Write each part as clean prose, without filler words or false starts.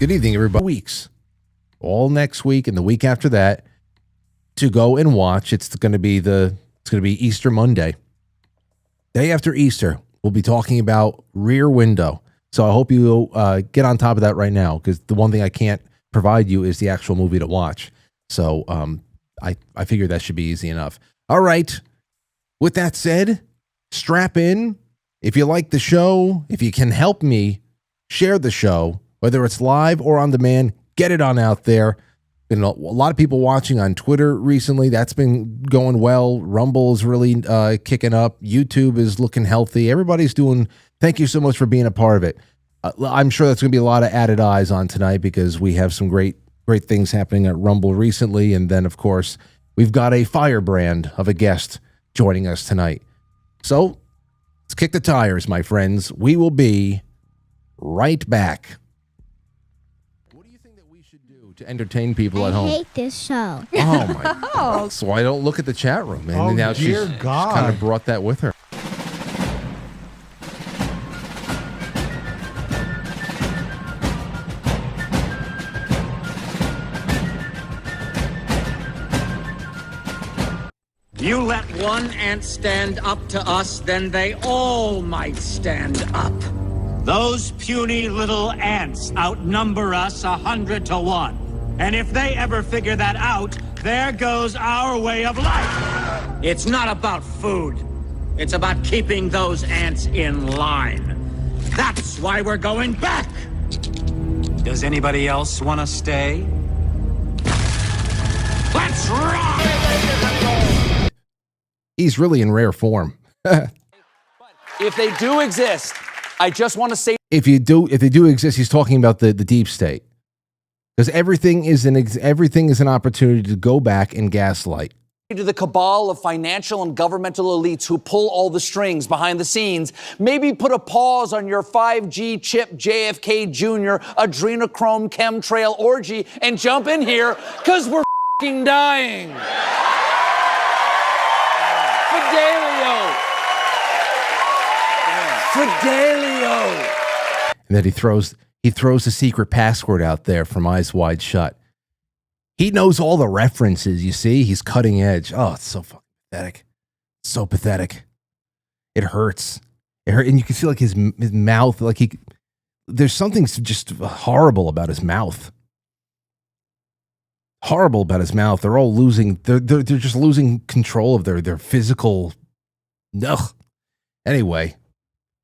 Good evening, everybody. Weeks, all next week and the week after that, to go and watch. It's going to be Easter Monday, day after Easter. We'll be talking about Rear Window. So I hope you get on top of that right now, because the one thing I can't provide you is the actual movie to watch. So I figured that should be easy enough. All right. With that said, strap in. If you like the show, if you can help me share the show, whether it's live or on demand, get it on out there. Been a lot of people watching on Twitter recently. That's been going well. Rumble is really kicking up. YouTube is looking healthy. Everybody's doing. Thank you so much for being a part of it. I'm sure that's going to be a lot of added eyes on tonight, because we have some great things happening at Rumble recently. And then, of course, we've got a firebrand of a guest joining us tonight. So let's kick the tires, my friends. We will be right back. What do you think that we should do to entertain people at home? I hate this show. Oh, my God. So I don't look at the chat room. And now she's kind of brought that with her. You let one ant stand up to us, then they all might stand up. Those puny little ants outnumber us 100 to 1. And if they ever figure that out, there goes our way of life. It's not about food. It's about keeping those ants in line. That's why we're going back. Does anybody else want to stay? Let's rock! He's really in rare form. If they do exist, I just want to say, if they do exist, he's talking about the deep state, because everything is an opportunity to go back and gaslight. To the cabal of financial and governmental elites who pull all the strings behind the scenes, maybe put a pause on your 5G chip JFK Jr. adrenochrome chemtrail orgy and jump in here, because we're f***ing dying. Fidelio. And then he throws the secret password out there from Eyes Wide Shut. He knows all the references, you see? He's cutting edge. Oh, it's so fucking pathetic. So pathetic. It hurts. And you can see like his mouth, like there's something just horrible about his mouth. Horrible about his mouth. They're all they're just losing control of their physical. Ugh. Anyway,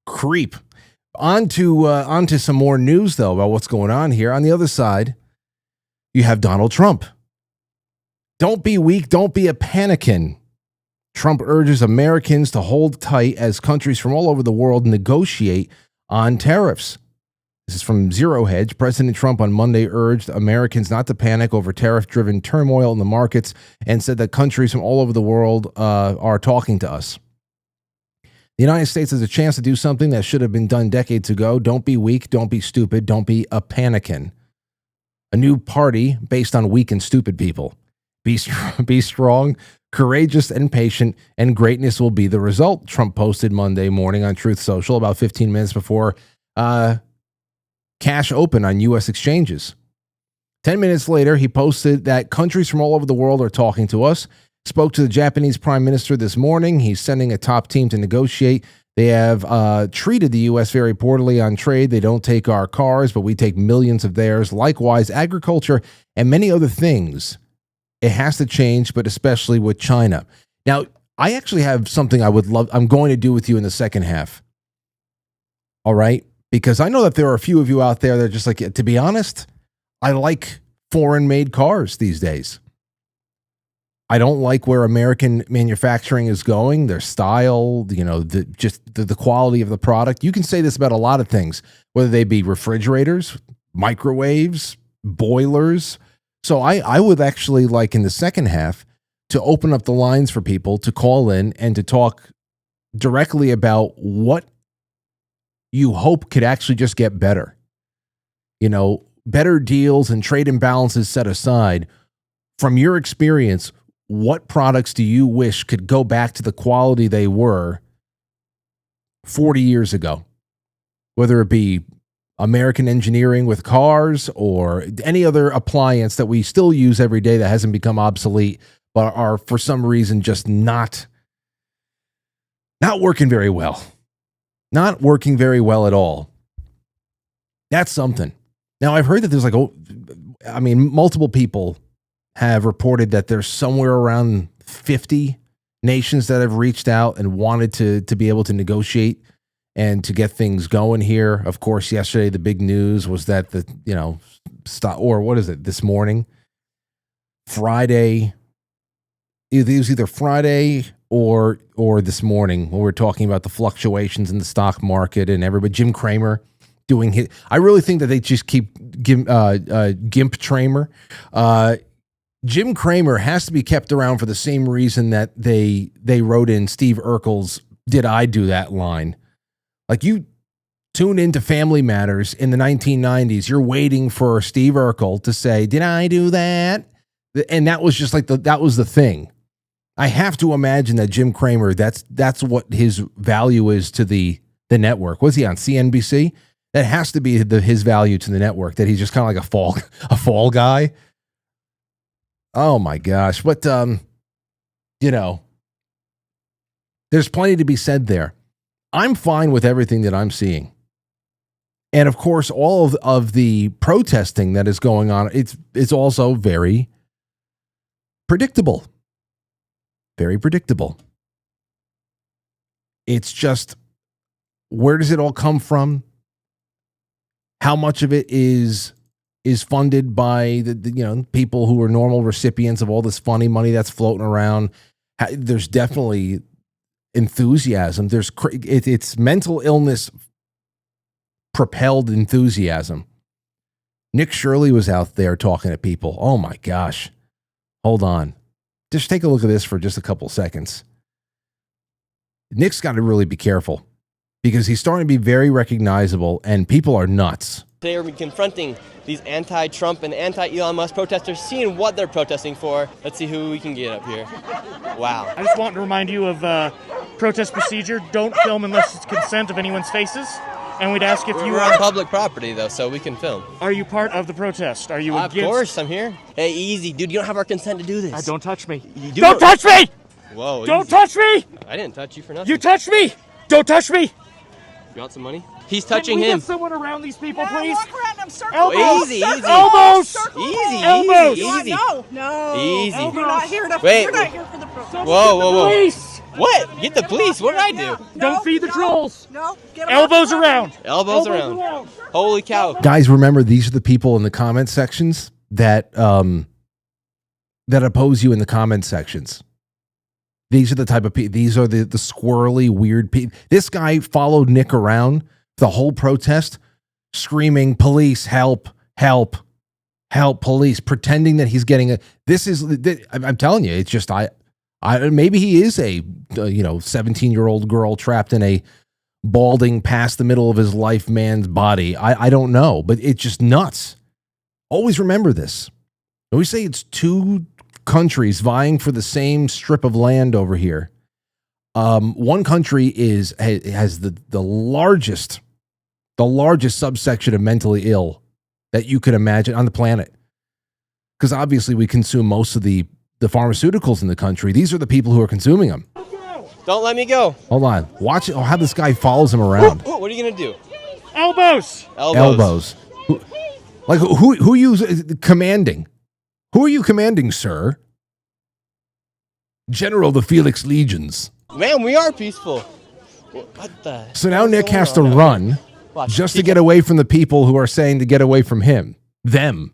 creep. On to some more news, though, about what's going on here. On the other side, you have Donald Trump. Don't be weak. Don't be a panikin. Trump urges Americans to hold tight as countries from all over the world negotiate on tariffs. This is from Zero Hedge. President Trump on Monday urged Americans not to panic over tariff-driven turmoil in the markets and said that countries from all over the world are talking to us. The United States has a chance to do something that should have been done decades ago. Don't be weak. Don't be stupid. Don't be a panikin. A new party based on weak and stupid people. Be strong, courageous, and patient, and greatness will be the result, Trump posted Monday morning on Truth Social, about 15 minutes before cash open on U.S. exchanges. 10 minutes later, he posted that countries from all over the world are talking to us. Spoke to the Japanese Prime Minister this morning. He's sending a top team to negotiate. They have treated the U.S. very poorly on trade. They don't take our cars, but we take millions of theirs. Likewise, agriculture and many other things. It has to change, but especially with China. Now, I actually have something I'm going to do with you in the second half. All right? Because I know that there are a few of you out there that are just like, to be honest, I like foreign-made cars these days. I don't like where American manufacturing is going, their style, the quality of the product. You can say this about a lot of things, whether they be refrigerators, microwaves, boilers. So I would actually like in the second half to open up the lines for people to call in and to talk directly about what you hope could actually just get better. Better deals and trade imbalances set aside. From your experience, what products do you wish could go back to the quality they were 40 years ago? Whether it be American engineering with cars or any other appliance that we still use every day that hasn't become obsolete, but are for some reason just not working very well. Not working very well at all. That's something. Now, I've heard that there's multiple people have reported that there's somewhere around 50 nations that have reached out and wanted to be able to negotiate and to get things going here. Of course, yesterday, the big news was that this morning, Friday, it was either Friday or this morning when we were talking about the fluctuations in the stock market and everybody, Jim Cramer doing his, I really think that they just keep Gimp Tramer. Jim Cramer has to be kept around for the same reason that they wrote in Steve Urkel's "Did I Do That" line. Like, you tune into Family Matters in the 1990s, you're waiting for Steve Urkel to say, "Did I do that?" And that was just like that was the thing. I have to imagine that Jim Cramer, that's what his value is to the network. Was he on CNBC? That has to be his value to the network, that he's just kind of like a fall guy. Oh my gosh. But, there's plenty to be said there. I'm fine with everything that I'm seeing. And of course, all of the protesting that is going on, it's also very predictable. Very predictable. It's just, where does it all come from? How much of it is funded by the people who are normal recipients of all this funny money that's floating around? There's definitely enthusiasm. It's mental illness propelled enthusiasm. Nick Shirley was out there talking to people. Oh my gosh. Hold on. Just take a look at this for just a couple seconds. Nick's got to really be careful because he's starting to be very recognizable and people are nuts. Today we're confronting these anti-Trump and anti-Elon Musk protesters, seeing what they're protesting for. Let's see who we can get up here. Wow. I just want to remind you of protest procedure. Don't film unless it's consent of anyone's faces. And we'd ask if We're on public property, though, so we can film. Are you part of the protest? Are you against? Of course, I'm here. Hey, easy, dude. You don't have our consent to do this. Don't touch me. Don't touch me! Whoa, Don't easy. touch me! I didn't touch you for nothing. You touched me! Don't touch me! You want some money? He's touching Can we him. get someone around these people, Yeah, please? walk around them, circle Elbows! balls, Easy, circle easy. balls, Elbows! circle Easy, balls. Elbows! easy. No. Easy. You're not here to. Wait. You're not here for the protest. Whoa, whoa, whoa. Police! What? Get the police. What did I do? Don't feed the trolls. No. Get 'em Elbows off. around! Elbows around. Holy cow. Guys, remember, these are the people in the comment sections that oppose you in the comment sections. These are the type of people. These are the squirrely, weird people. This guy followed Nick around the whole protest, screaming, "Police, help, help, help, police," pretending that he's getting a. I'm telling you, it's just I maybe he is a 17-year-old girl trapped in a balding past the middle of his life man's body. I don't know, but it's just nuts. Always remember this. When we say it's two countries vying for the same strip of land over here, one country has the largest subsection of mentally ill that you could imagine on the planet, because obviously we consume most of the pharmaceuticals in the country. These are the people who are consuming them. Don't let me go. Hold on. Watch how this guy follows him around. What are you going to do? Elbows! Elbows. Who are you commanding? Who are you commanding, sir? General the Felix Legions. Man, we are peaceful. What the? So now Nick has to run just to get away from the people who are saying to get away from him. Them.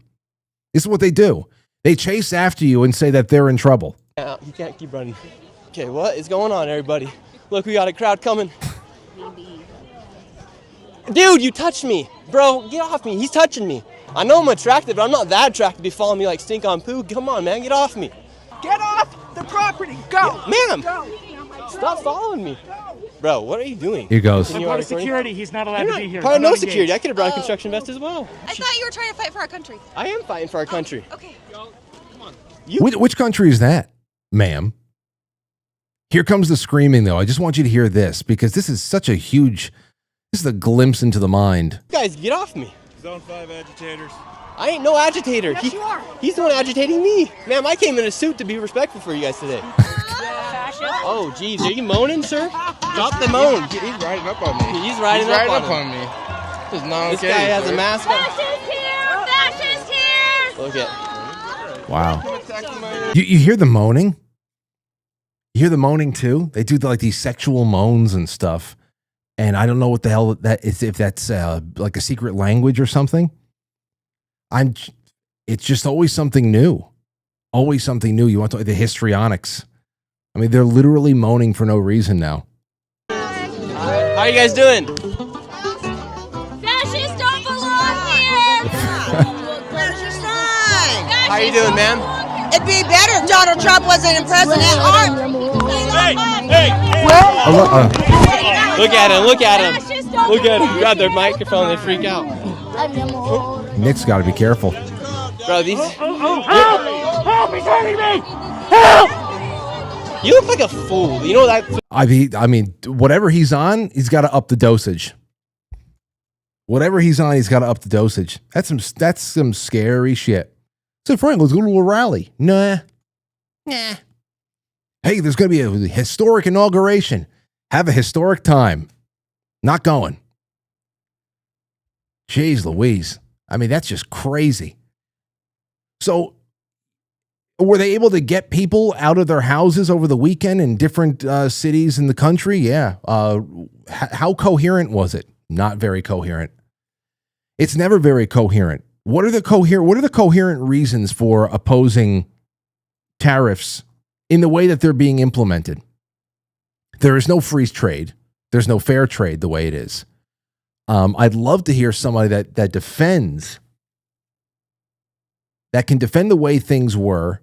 This is what they do. They chase after you and say that they're in trouble. You can't keep running. Okay, what is going on, everybody? Look, we got a crowd coming. Dude, you touched me. Bro, get off me. He's touching me. I know I'm attractive, but I'm not that attractive to be following me like stink on poo. Come on, man. Get off me. Get off the property. Go. Yeah, ma'am. Go. Stop following me. Bro, what are you doing? Here goes. I'm part of security. He's not allowed to be here. Part of I'm no not security. I engaged. could have brought a construction vest as well. I thought you were trying to fight for our country. I am fighting for our country. Okay. Which country is that, ma'am? Here comes the screaming, though. I just want you to hear this because this is such a huge. This is a glimpse into the mind. You guys, get off me. Zone 5 agitators. I ain't no agitator. Yes, you are. He's the one agitating me. Ma'am, I came in a suit to be respectful for you guys today. Oh, geez. Are you moaning, sir? Drop the moan. He's riding up on me. He's riding up on me. This is not This okay. guy has sir. a mask on. Fascist here! Look at. Wow. You hear the moaning? You hear the moaning too? They do like these sexual moans and stuff. And I don't know what the hell that is, if that's like a secret language or something. It's just always something new. Always something new. You want to the histrionics. I mean, they're literally moaning for no reason now. How are you guys doing? Fascists don't belong here! That's fine. How are you doing, ma'am? It'd be better if Donald Trump wasn't in president. Look at him. Look at him. Look at him. Grab their microphone. They freak out. Nick's got to be careful. Bro, these. Help! He's hurting me! Help! You look like a fool. You know that. I mean, whatever he's on, he's got to up the dosage. Whatever he's on, he's got to up the dosage. That's some scary shit. So Frank, let's go to a rally. Nah. Hey, there's going to be a historic inauguration. Have a historic time. Not going. Jeez Louise. I mean, that's just crazy. So, were they able to get people out of their houses over the weekend in different cities in the country? Yeah. How coherent was it? Not very coherent. It's never very coherent. What are the coherent reasons for opposing tariffs in the way that they're being implemented? There is no free trade. There's no fair trade the way it is. I'd love to hear somebody that can defend the way things were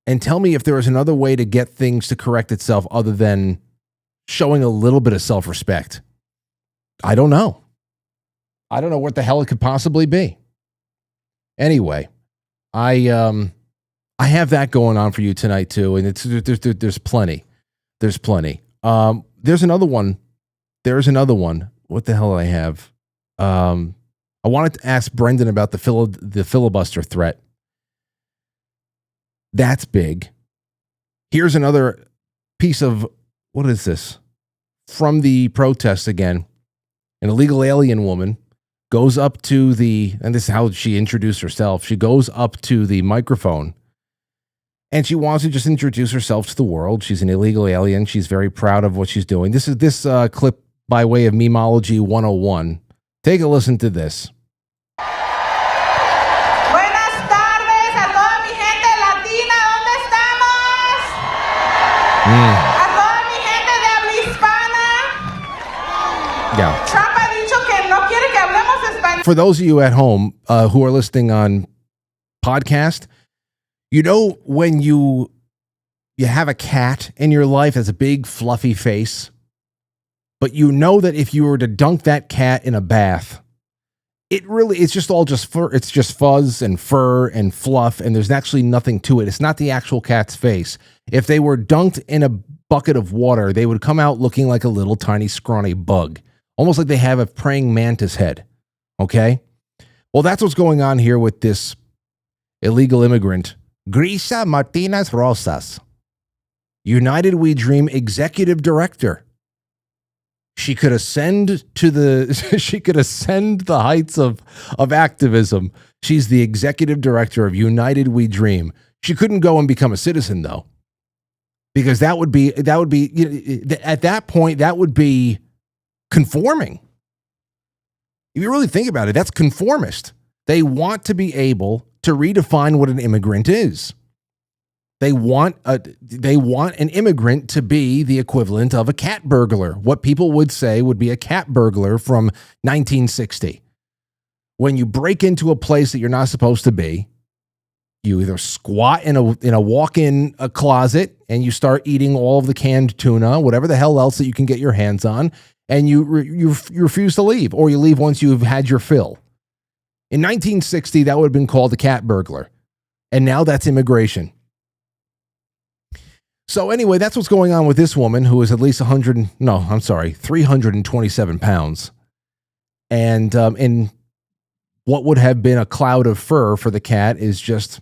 and tell me if there is another way to get things to correct itself other than showing a little bit of self-respect. I don't know. I don't know what the hell it could possibly be. Anyway, I have that going on for you tonight too, and there's plenty. There's plenty. There's another one. There's another one. What the hell do I have? I wanted to ask Brenden about the filibuster threat. That's big. Here's another piece of, what is this? From the protests again. An illegal alien woman goes up to and this is how she introduced herself. She goes up to the microphone and she wants to just introduce herself to the world. She's an illegal alien. She's very proud of what she's doing. This is this clip by way of Memology 101. Take a listen to this. Buenas tardes a toda mi gente latina, ¿dónde estamos? A toda mi gente de habla hispana. Yeah. Trump ha dicho que no quiere que hablemos español. For those of you at home who are listening on podcast, you know when you have a cat in your life that's a big fluffy face, but you know that if you were to dunk that cat in a bath, it's just fur. It's just fuzz and fur and fluff, and there's actually nothing to it. It's not the actual cat's face. If they were dunked in a bucket of water, they would come out looking like a little tiny scrawny bug, almost like they have a praying mantis head. Okay? Well, that's what's going on here with this illegal immigrant, Grisa Martinez Rosas, United We Dream executive director. She could ascend the heights of activism. She's the executive director of United We Dream. She couldn't go and become a citizen though, because that would be at that point that would be conforming. If you really think about it, that's conformist. They want to be able to redefine what an immigrant is. They want an immigrant to be the equivalent of a cat burglar. What people would say would be a cat burglar from 1960. When you break into a place that you're not supposed to be, you either squat in a walk-in closet and you start eating all of the canned tuna, whatever the hell else that you can get your hands on, and you refuse to leave, or you leave once you've had your fill. In 1960, that would have been called a cat burglar, and now that's immigration. So anyway, that's what's going on with this woman who is at least 327 pounds. And in what would have been a cloud of fur for the cat is just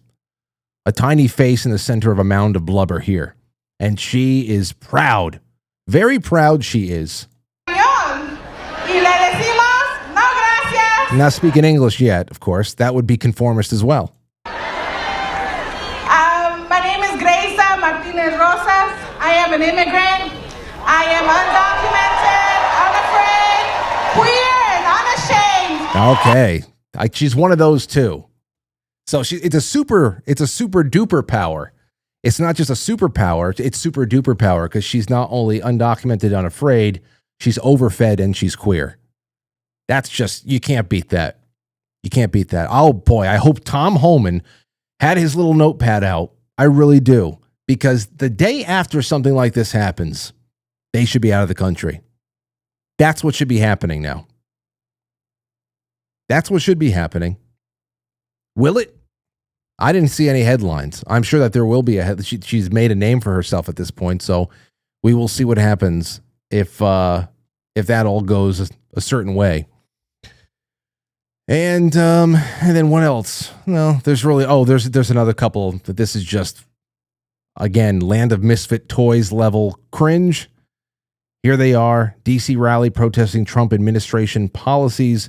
a tiny face in the center of a mound of blubber here. And she is proud. Very proud she is. Not speaking English yet, of course. That would be conformist as well. My name is Gracia Martinez Rosas. I am an immigrant. I am undocumented, unafraid, queer, and unashamed. Okay. She's one of those too. So it's a super duper power. It's not just a superpower, it's super duper power because she's not only undocumented, unafraid, she's overfed and she's queer. That's just, you can't beat that. You can't beat that. Oh boy, I hope Tom Homan had his little notepad out. I really do. Because the day after something like this happens, they should be out of the country. That's what should be happening now. That's what should be happening. Will it? I didn't see any headlines. I'm sure that there will be she's made a name for herself at this point, so we will see what happens if that all goes a certain way. And then what else? No, there's really there's another couple that this is just again land of misfit toys level cringe. Here they are, DC rally protesting Trump administration policies,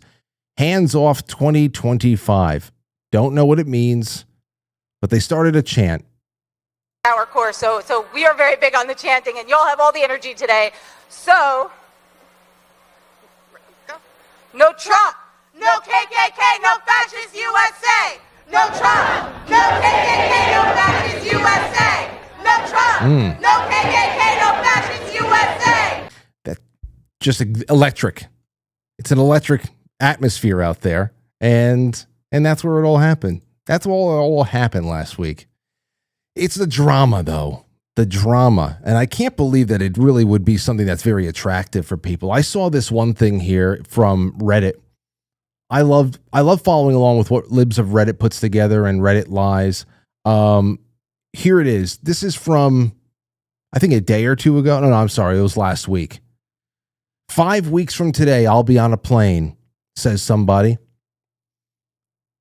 hands off 2025. Don't know what it means, but they started a chant. Our course, so we are very big on the chanting, and y'all have all the energy today. So, no Trump, no KKK, no fascist USA. No Trump, no KKK, no fascist USA. No Trump, no KKK, no fascist USA. That's just electric. It's an electric atmosphere out there, and that's where it all happened. That's all happened last week. It's the drama, though. The drama. And I can't believe that it really would be something that's very attractive for people. I saw this one thing here from Reddit. I love following along with what Libs of Reddit puts together and Reddit lies. Here it is. This is from, I think, a day or two ago. No, I'm sorry. It was last week. 5 weeks from today, I'll be on a plane, says somebody.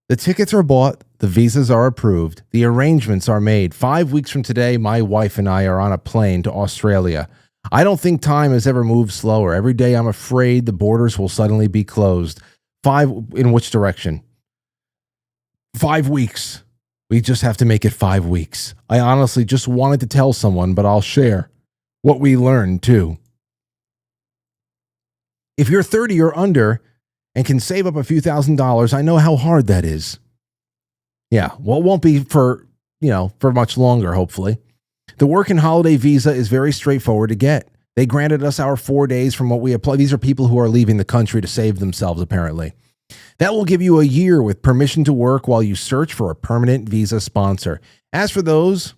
The tickets are bought. The visas are approved. The arrangements are made. 5 weeks from today, my wife and I are on a plane to Australia. I don't think time has ever moved slower. Every day I'm afraid the borders will suddenly be closed. In which direction? 5 weeks. We just have to make it 5 weeks. I honestly just wanted to tell someone, but I'll share what we learned too. If you're 30 or under and can save up a few $1,000s, I know how hard that is. Yeah, well, it won't be for much longer, hopefully. The work and holiday visa is very straightforward to get. They granted us our 4 days from what we apply. These are people who are leaving the country to save themselves, apparently. That will give you a year with permission to work while you search for a permanent visa sponsor. As for those,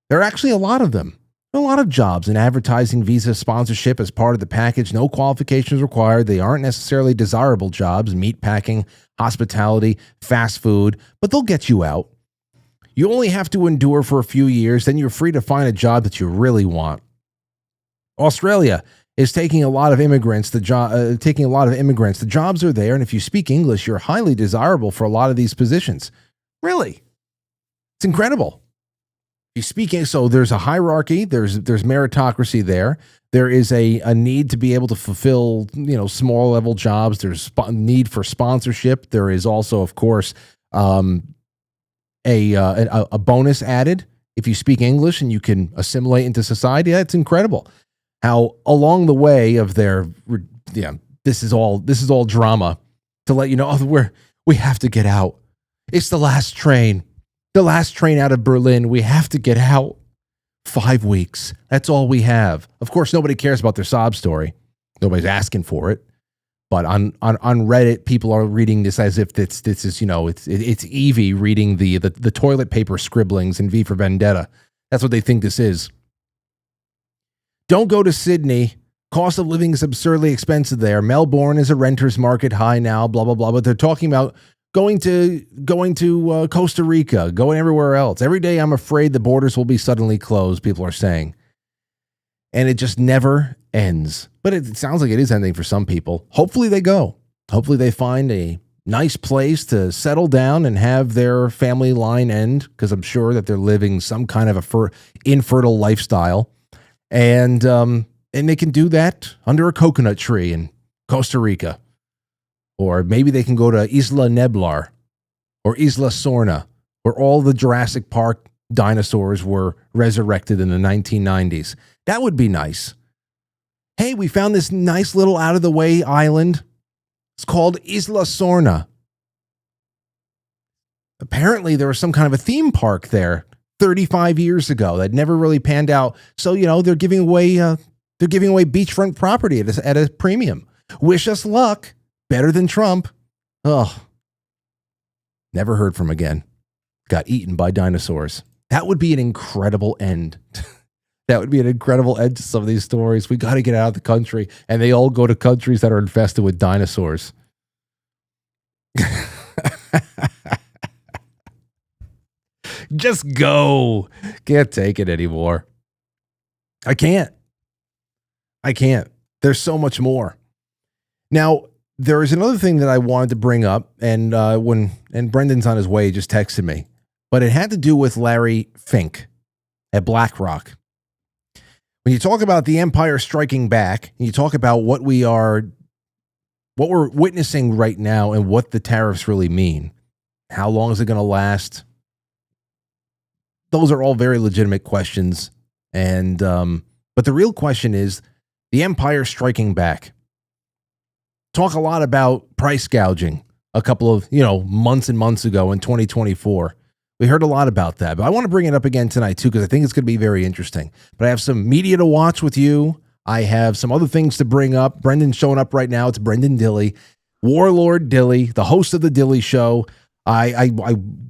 there are actually a lot of them. A lot of jobs in advertising visa sponsorship as part of the package. No qualifications required. They aren't necessarily desirable jobs, meat packing, hospitality, fast food, but they'll get you out. You only have to endure for a few years, then you're free to find a job that you really want. Australia is taking a lot of immigrants. The jobs are there, and if you speak English, you're highly desirable for a lot of these positions. Really, it's incredible. You speak, so there's a hierarchy. There's meritocracy there. There is a need to be able to fulfill small level jobs. There's need for sponsorship. There is also, of course, a bonus added if you speak English and you can assimilate into society. That's incredible. How along the way of this is all drama to let you know we have to get out. It's the last train. The last train out of Berlin. We have to get out. 5 weeks. That's all we have. Of course, nobody cares about their sob story. Nobody's asking for it. But on Reddit, people are reading this as if this is it's Evie reading the toilet paper scribblings in V for Vendetta. That's what they think this is. Don't go to Sydney. Cost of living is absurdly expensive there. Melbourne is a renter's market high now. Blah blah blah. But they're talking about going to Costa Rica, going everywhere else. Every day I'm afraid the borders will be suddenly closed, people are saying. And it just never ends. But it sounds like it is ending for some people. Hopefully they go. Hopefully they find a nice place to settle down and have their family line end, because I'm sure that they're living some kind of a infertile lifestyle. And they can do that under a coconut tree in Costa Rica. Or maybe they can go to Isla Neblar or Isla Sorna, where all the Jurassic Park dinosaurs were resurrected in the 1990s. That would be nice. Hey, we found this nice little out-of-the-way island. It's called Isla Sorna. Apparently, there was some kind of a theme park there 35 years ago that never really panned out. So, they're giving away beachfront property at a premium. Wish us luck. Better than Trump. Oh, never heard from again. Got eaten by dinosaurs. That would be an incredible end. That would be an incredible end to some of these stories. We got to get out of the country, and they all go to countries that are infested with dinosaurs. Just go. Can't take it anymore. I can't. There's so much more. Now, there is another thing that I wanted to bring up, and Brendan's on his way, he just texted me, but it had to do with Larry Fink at BlackRock. When you talk about the empire striking back, and you talk about what we're witnessing right now and what the tariffs really mean, how long is it going to last? Those are all very legitimate questions, and but the real question is the empire striking back. Talk a lot about price gouging a couple of, months and months ago in 2024. We heard a lot about that, but I want to bring it up again tonight too, because I think it's going to be very interesting. But I have some media to watch with you. I have some other things to bring up. Brendan's showing up right now. It's Brenden Dilley, Warlord Dilley, the host of the Dilley Show. I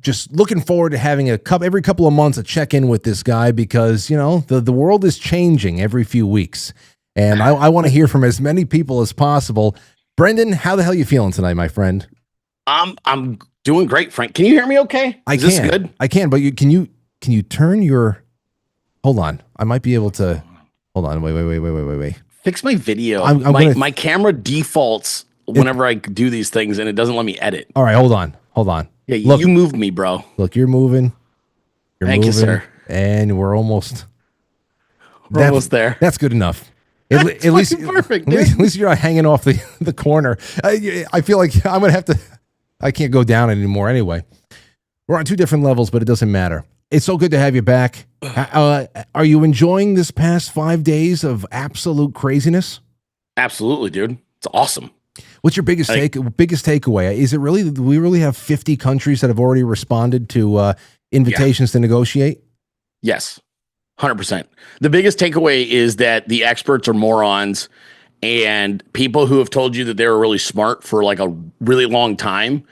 just looking forward to having every couple of months a check-in with this guy, because, the world is changing every few weeks. And I want to hear from as many people as possible. Brenden, how the hell are you feeling tonight, my friend? I'm doing great, Frank. Can you hear me okay? Is this good? I can, but can you turn your... Hold on. I might be able to... Hold on. Wait. Fix my video. My camera defaults whenever I do these things, and it doesn't let me edit. All right, hold on. Yeah, look, you moved me, bro. Look, you're moving. Thank you, sir. And we're almost there. That's good enough. At least perfect. At least you're not hanging off the corner. I feel like I'm gonna have to. I can't go down anymore. Anyway, we're on two different levels, but it doesn't matter. It's so good to have you back. Are you enjoying this past 5 days of absolute craziness? Absolutely, dude. It's awesome. What's your biggest takeaway? Is it really? Do we really have 50 countries that have already responded to invitations to negotiate? Yes. 100%. The biggest takeaway is that the experts are morons, and people who have told you that they were really smart for like a really long time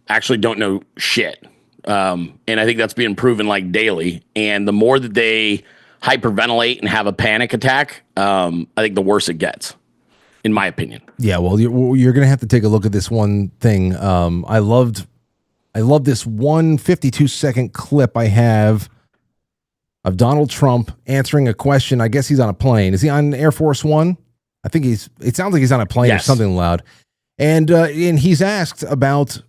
actually don't know shit. And I think that's being proven like daily. And the more that they hyperventilate and have a panic attack, I think the worse it gets, in my opinion. Yeah, well, you're going to have to take a look at this one thing. I love this 152-second clip I have of Donald Trump answering a question. I guess he's on a plane. Is he on Air Force One? I think it sounds like he's on a plane or something loud. And he's asked about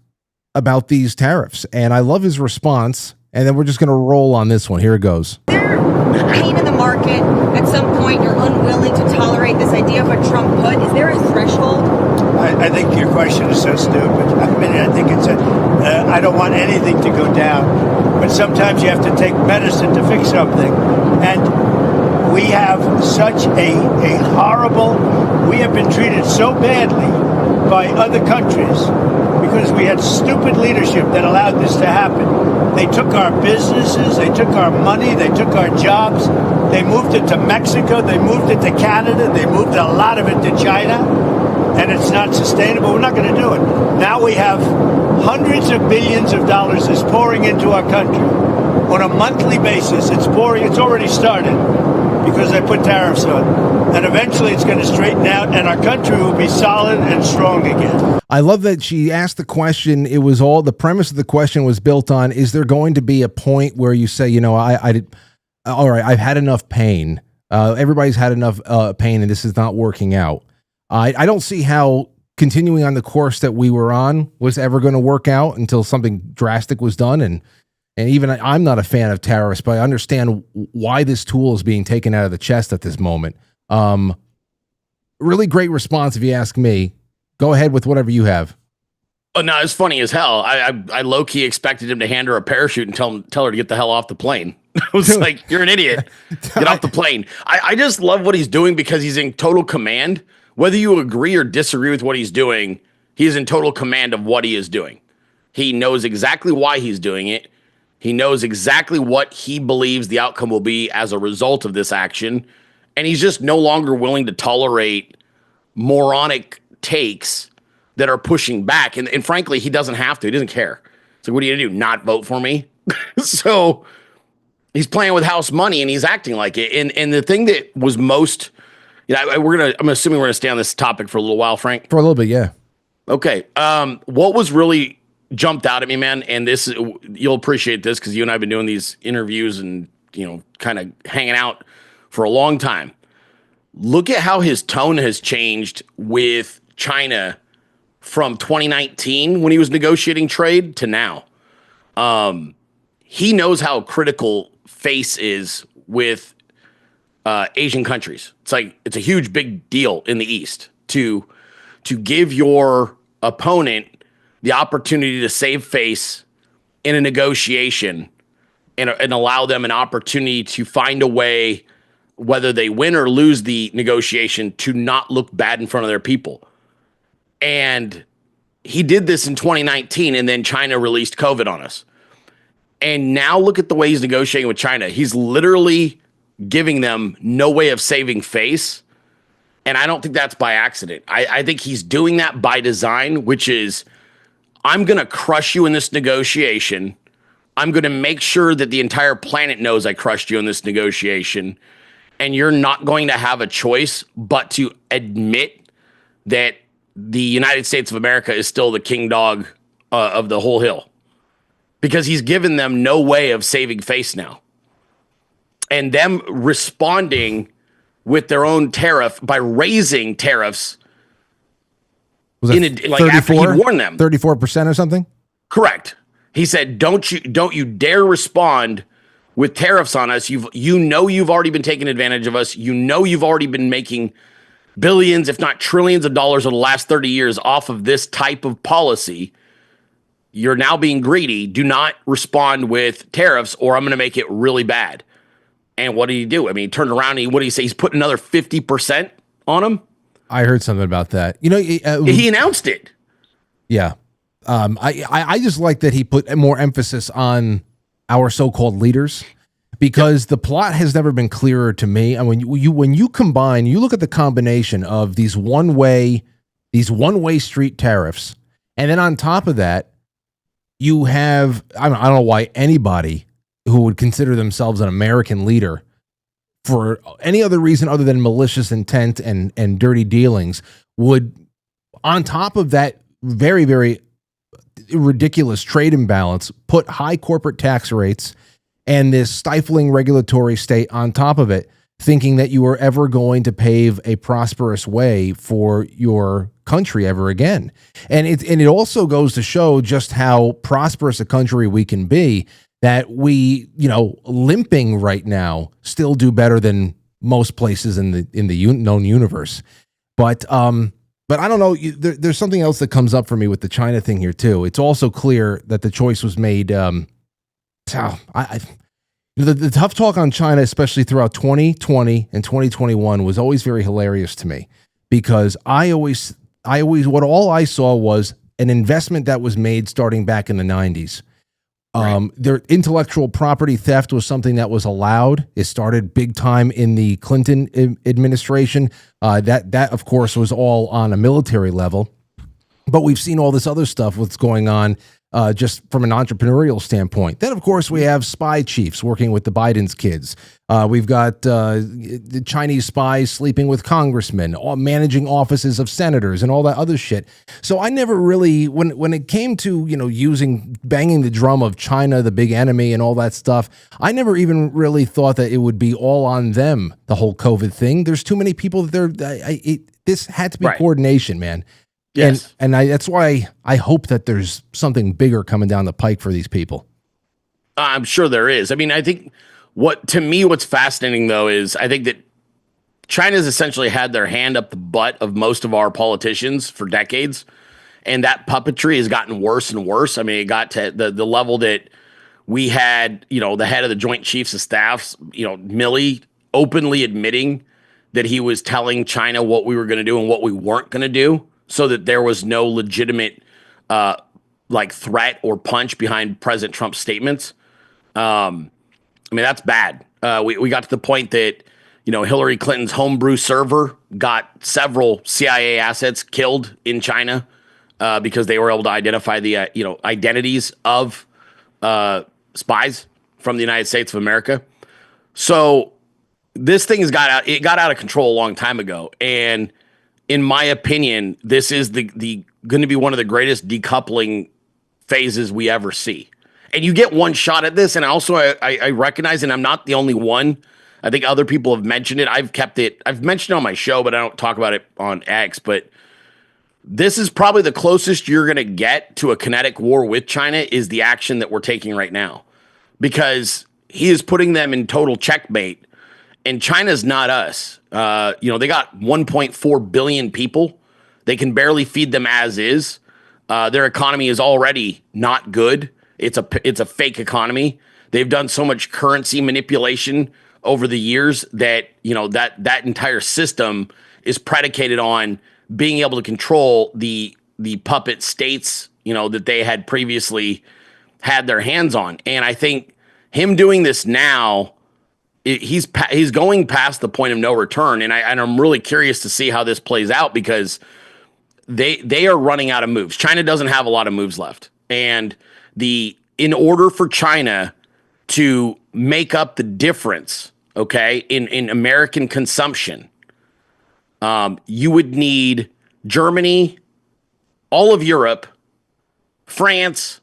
these tariffs. And I love his response. And then we're just going to roll on this one. Here it goes. Pain in the market. At some point, you're unwilling to tolerate this idea of a Trump put. Is there a threshold? I think your question is so stupid. I think it's I don't want anything to go down. But sometimes you have to take medicine to fix something. And we have such a horrible... We have been treated so badly by other countries because we had stupid leadership that allowed this to happen. They took our businesses, they took our money, they took our jobs, they moved it to Mexico, they moved it to Canada, they moved a lot of it to China, and it's not sustainable. We're not going to do it. Now we have hundreds of billions of dollars is pouring into our country on a monthly basis. It's pouring. It's already started. because they put tariffs on. And eventually it's going to straighten out and our country will be solid and strong again. I love that she asked the question. It was all, the premise of the question was built on, is there going to be a point where you say, you know, all right, I've had enough pain. Everybody's had enough pain and this is not working out. I don't see how continuing on the course that we were on was ever going to work out until something drastic was done. And even I'm not a fan of tariffs, but I understand why this tool is being taken out of the chest at this moment. Really great response, if you ask me. Go ahead with whatever you have. Oh, no, it's funny as hell. I low-key expected him to hand her a parachute and tell her to get the hell off the plane. I was like, you're an idiot. Get off the plane. I just love what he's doing because he's in total command. Whether you agree or disagree with what he's doing, he's in total command of what he is doing. He knows exactly why he's doing it. He knows exactly what he believes the outcome will be as a result of this action. And he's just no longer willing to tolerate moronic takes that are pushing back. And frankly, he doesn't have to. He doesn't care. So what are you going to do? Not vote for me? So he's playing with house money and he's acting like it. And the thing that was most, you know, I'm assuming we're going to stay on this topic for a little while, Frank. For a little bit, yeah. Okay. What was really jumped out at me, man, and this, you'll appreciate this because you and I have been doing these interviews and, you know, kind of hanging out for a long time. Look at how his tone has changed with China from 2019 when he was negotiating trade to now. He knows how critical face is with Asian countries. It's a huge big deal in the East to give your opponent the opportunity to save face in a negotiation and allow them an opportunity to find a way, whether they win or lose the negotiation, to not look bad in front of their people. And he did this in 2019, and then China released COVID on us. And now look at the way he's negotiating with China. He's literally giving them no way of saving face. And I don't think that's by accident. I think he's doing that by design, which is, I'm going to crush you in this negotiation. I'm going to make sure that the entire planet knows I crushed you in this negotiation. And you're not going to have a choice but to admit that the United States of America is still the king dog of the whole hill. Because he's given them no way of saving face now. And them responding with their own tariff by raising tariffs after he warned them. 34% or something? Correct. He said, don't you dare respond with tariffs on us. You've already been taking advantage of us. You've already been making billions, if not trillions of dollars over the last 30 years off of this type of policy. You're now being greedy. Do not respond with tariffs or I'm going to make it really bad. And what did he do? I mean, he turned around and what did he say? He's put another 50% on him. I heard something about that. You know, he announced it. Yeah. I just like that he put more emphasis on our so-called leaders because the plot has never been clearer to me. And when you combine, you look at the combination of these one-way street tariffs, and then on top of that, you have, I don't know why anybody who would consider themselves an American leader for any other reason other than malicious intent and dirty dealings would, on top of that very, very ridiculous trade imbalance, put high corporate tax rates and this stifling regulatory state on top of it, thinking that you are ever going to pave a prosperous way for your country ever again. And it also goes to show just how prosperous a country we can be, that we, limping right now, still do better than most places in the known universe. But I don't know. There's something else that comes up for me with the China thing here too. It's also clear that the choice was made. The tough talk on China, especially throughout 2020 and 2021, was always very hilarious to me because I always all I saw was an investment that was made starting back in the 90s. Right. Their intellectual property theft was something that was allowed. It started big time in the Clinton administration. That of course was all on a military level, but we've seen all this other stuff what's going on just from an entrepreneurial standpoint. Then, of course, we have spy chiefs working with the Biden's kids. We've got the Chinese spies sleeping with congressmen, managing offices of senators, and all that other shit. So I never really, when it came to banging the drum of China, the big enemy, and all that stuff, I never even really thought that it would be all on them. The whole COVID thing. There's too many people that this had to be coordination, man. Yes. And that's why I hope that there's something bigger coming down the pike for these people. I'm sure there is. I mean, I think what's fascinating, though, is I think that China's essentially had their hand up the butt of most of our politicians for decades. And that puppetry has gotten worse and worse. I mean, it got to the level that we had, the head of the Joint Chiefs of Staffs, Milley, openly admitting that he was telling China what we were going to do and what we weren't going to do, so that there was no legitimate threat or punch behind President Trump's statements. I mean, that's bad. We got to the point that, Hillary Clinton's homebrew server got several CIA assets killed in China because they were able to identify the, identities of spies from the United States of America. So this thing got out of control a long time ago. And in my opinion, this is the going to be one of the greatest decoupling phases we ever see. And you get one shot at this. And also I recognize, and I'm not the only one. I think other people have mentioned it. I've mentioned it on my show, but I don't talk about it on X. But this is probably the closest you're going to get to a kinetic war with China is the action that we're taking right now, because he is putting them in total checkmate. And China's not us. They got 1.4 billion people. They can barely feed them as is. Their economy is already not good. It's a fake economy. They've done so much currency manipulation over the years that that entire system is predicated on being able to control the puppet states that they had previously had their hands on. And I think him doing this now, he's going past the point of no return, and I'm really curious to see how this plays out, because they are running out of moves. China doesn't have a lot of moves left, and in order for China to make up the difference, in American consumption, you would need Germany, all of Europe, France,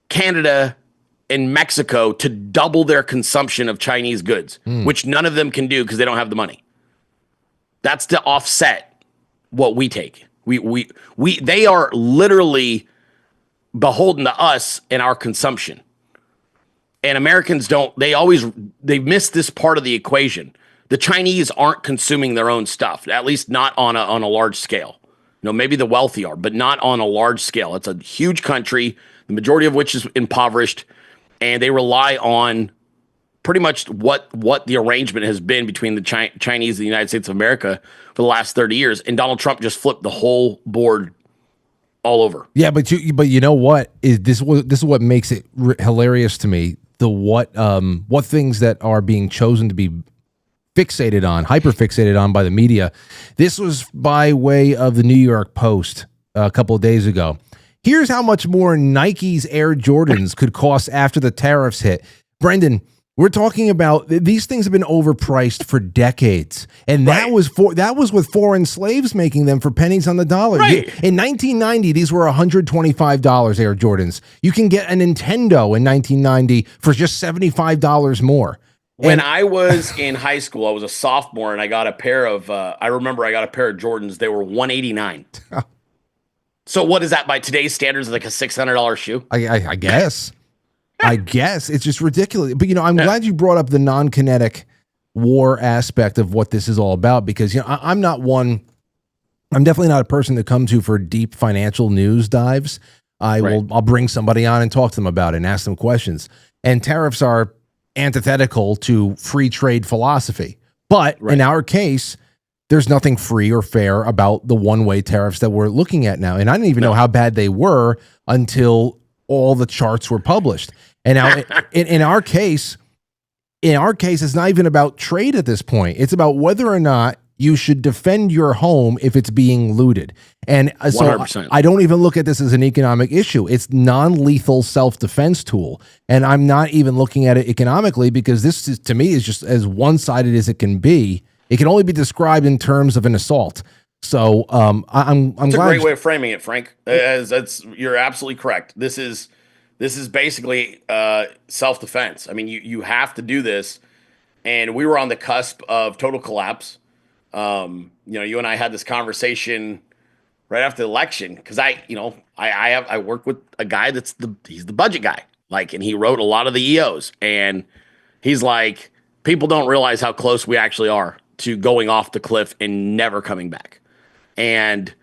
Canada, and Mexico to double their consumption of Chinese goods, which none of them can do because they don't have the money. That's to offset what we take. They are literally beholden to us and our consumption. And Americans they miss this part of the equation. The Chinese aren't consuming their own stuff, at least not on a large scale. Maybe the wealthy are, but not on a large scale. It's a huge country, the majority of which is impoverished. And they rely on pretty much what the arrangement has been between the Chinese and the United States of America for the last 30 years. And Donald Trump just flipped the whole board all over. Yeah, but you know what? This is what makes it hilarious to me. What things that are being chosen to be hyper fixated on by the media. This was by way of the New York Post a couple of days ago. Here's how much more Nike's Air Jordans could cost after the tariffs hit. Brenden, we're talking about these things have been overpriced for decades, and that was with foreign slaves making them for pennies on the dollar. Right. In 1990, these were $125 Air Jordans. You can get a Nintendo in 1990 for just $75 more. When I was in high school, I was a sophomore, and I got a pair of. I remember I got a pair of Jordans. They were $189. So what is that by today's standards? Like a $600 shoe? I guess. I guess it's just ridiculous. But I'm glad you brought up the non-kinetic war aspect of what this is all about, because I'm definitely not a person to come to for deep financial news dives. I'll bring somebody on and talk to them about it and ask them questions. And tariffs are antithetical to free trade philosophy. But in our case, there's nothing free or fair about the one-way tariffs that we're looking at now. And I didn't even know how bad they were until all the charts were published. And now in our case, it's not even about trade at this point. It's about whether or not you should defend your home if it's being looted. And so 100%. I don't even look at this as an economic issue. It's non-lethal self-defense tool. And I'm not even looking at it economically because this is, to me, is just as one-sided as it can be. It can only be described in terms of an assault. So I'm That's glad a great way of framing it, Frank. You're absolutely correct. This is basically self-defense. I mean, you have to do this. And we were on the cusp of total collapse. You and I had this conversation right after the election because I work with a guy he's the budget guy, and he wrote a lot of the EOs, and he's like, people don't realize how close we actually are to going off the cliff and never coming back. And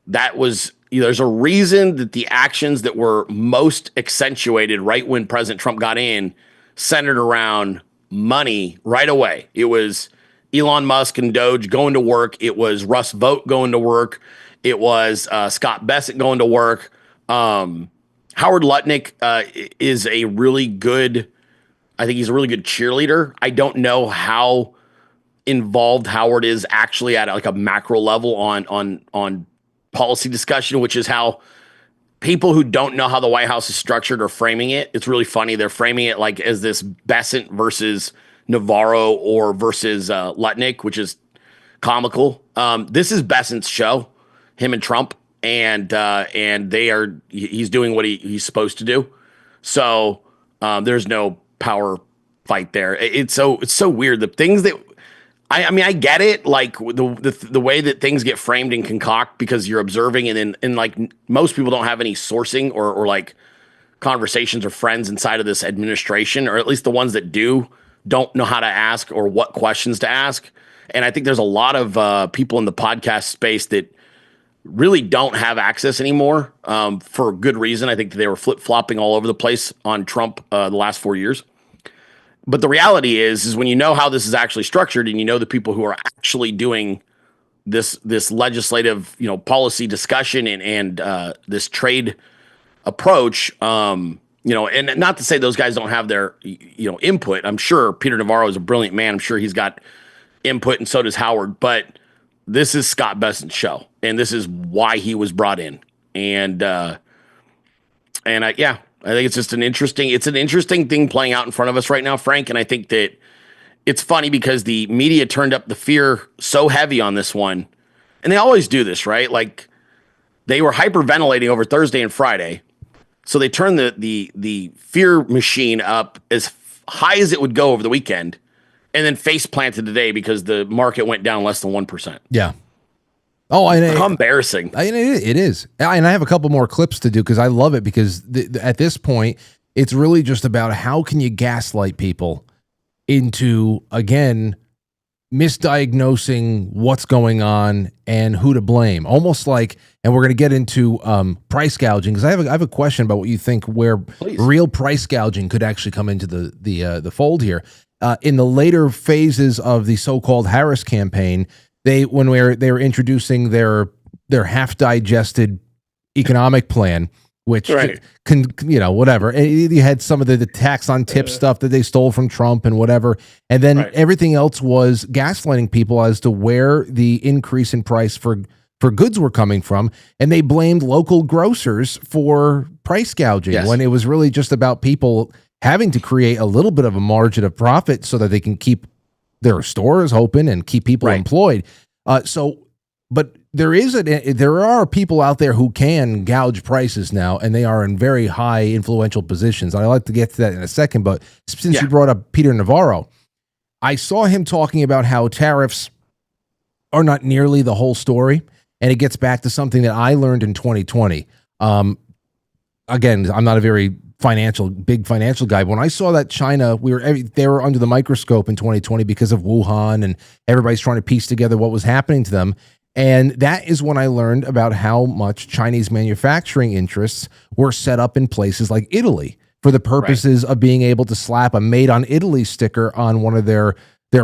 that was, there's a reason that the actions that were most accentuated right when President Trump got in centered around money right away. It was Elon Musk and Doge going to work. It was Russ Vought going to work. It was Scott Bessent going to work. Howard Lutnick is a really good, I think he's a really good cheerleader. I don't know how involved Howard is actually at a macro level on policy discussion, which is how people who don't know how the White House is structured are framing it. It's really funny. They're framing it as this Bessent versus Navarro or versus Lutnick, which is comical. This is Bessent's show, him and Trump, and he's doing what he's supposed to do. So there's no power fight there. It's so weird. The things that I get it, the way that things get framed and concoct because you're observing, and most people don't have any sourcing or conversations or friends inside of this administration, or at least the ones that don't know how to ask or what questions to ask. And I think there's a lot of people in the podcast space that really don't have access anymore for good reason. I think they were flip-flopping all over the place on Trump the last 4 years. But the reality is when you know how this is actually structured and you know the people who are actually doing this legislative, policy discussion and this trade approach, and not to say those guys don't have their, input. I'm sure Peter Navarro is a brilliant man. I'm sure he's got input, and so does Howard. But this is Scott Bessent's show, and this is why he was brought in. I think it's just an interesting thing playing out in front of us right now, Frank. And I think that it's funny because the media turned up the fear so heavy on this one, and they always do this, right? They were hyperventilating over Thursday and Friday, so they turned the fear machine up as high as it would go over the weekend, and then face planted today because the market went down less than 1%. Yeah. Oh, how embarrassing. It is. And I have a couple more clips to do because I love it because at this point, it's really just about how can you gaslight people into, again, misdiagnosing what's going on and who to blame. Almost like, and we're going to get into price gouging because I have a question about what you think where real price gouging could actually come into the fold here. In the later phases of the so-called Harris campaign, they were introducing their half digested economic plan, which can whatever. And you had some of the tax on tip stuff that they stole from Trump and whatever, and then everything else was gaslighting people as to where the increase in price for goods were coming from, and they blamed local grocers for price gouging when it was really just about people having to create a little bit of a margin of profit so that they can keep their stores open and keep people employed. But there are people out there who can gouge prices now, and they are in very high influential positions. I'd like to get to that in a second, but since you brought up Peter Navarro, I saw him talking about how tariffs are not nearly the whole story, and it gets back to something that I learned in 2020. Again, I'm not a very big financial guy. When I saw that China, they were under the microscope in 2020 because of Wuhan, and everybody's trying to piece together what was happening to them. And that is when I learned about how much Chinese manufacturing interests were set up in places like Italy for the purposes of being able to slap a Made on Italy sticker on one of their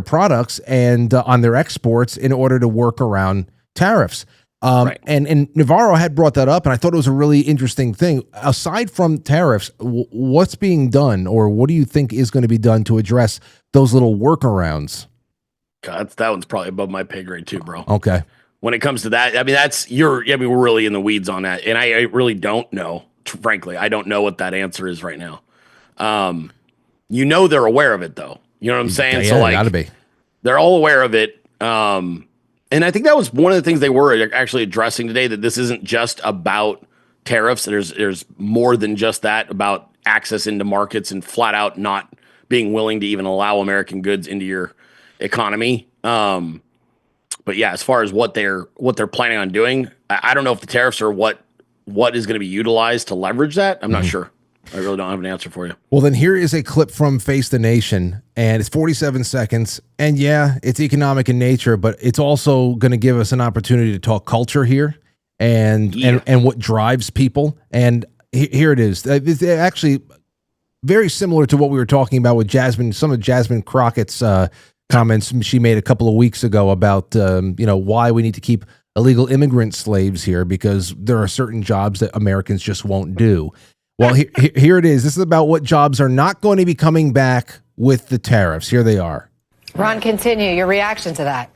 products and on their exports in order to work around tariffs. And Navarro had brought that up, and I thought it was a really interesting thing. Aside from tariffs, what's being done, or what do you think is going to be done to address those little workarounds? God, that one's probably above my pay grade too, bro. Okay. When it comes to that, I mean, we're really in the weeds on that. And I really don't know, frankly. I don't know what that answer is right now. They're aware of it though. You know what I'm saying? Yeah, so like, gotta be. They're all aware of it. And I think that was one of the things they were actually addressing today, that this isn't just about tariffs. There's more than just that, about access into markets and flat out not being willing to even allow American goods into your economy. But yeah, as far as what they're planning on doing, I don't know if the tariffs are what is going to be utilized to leverage that. I'm not sure. I really don't have an answer for you. Well, then here is a clip from Face the Nation, and it's 47 seconds. And yeah, it's economic in nature, but it's also going to give us an opportunity to talk culture here and what drives people. And here it is. It's actually very similar to what we were talking about with Jasmine, some of Jasmine Crockett's comments she made a couple of weeks ago about why we need to keep illegal immigrant slaves here, because there are certain jobs that Americans just won't do. Well, here it is. This is about what jobs are not going to be coming back with the tariffs. Here they are. Ron, continue your reaction to that.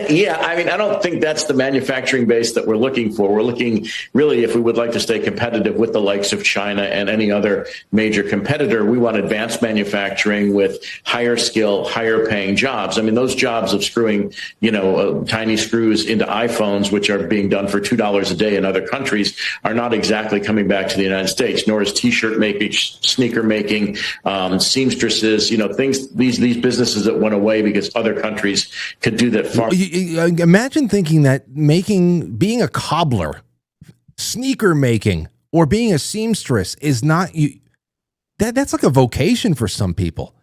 Yeah, I mean, I don't think that's the manufacturing base that we're looking for. We're looking really, if we would like to stay competitive with the likes of China and any other major competitor, we want advanced manufacturing with higher skill, higher paying jobs. I mean, those jobs of screwing, tiny screws into iPhones, which are being done for $2 a day in other countries, are not exactly coming back to the United States, nor is T-shirt making, sneaker making, seamstresses, things, these businesses that went away because other countries could do that. Imagine thinking that being a cobbler, sneaker making, or being a seamstress is not you. That's like a vocation for some people.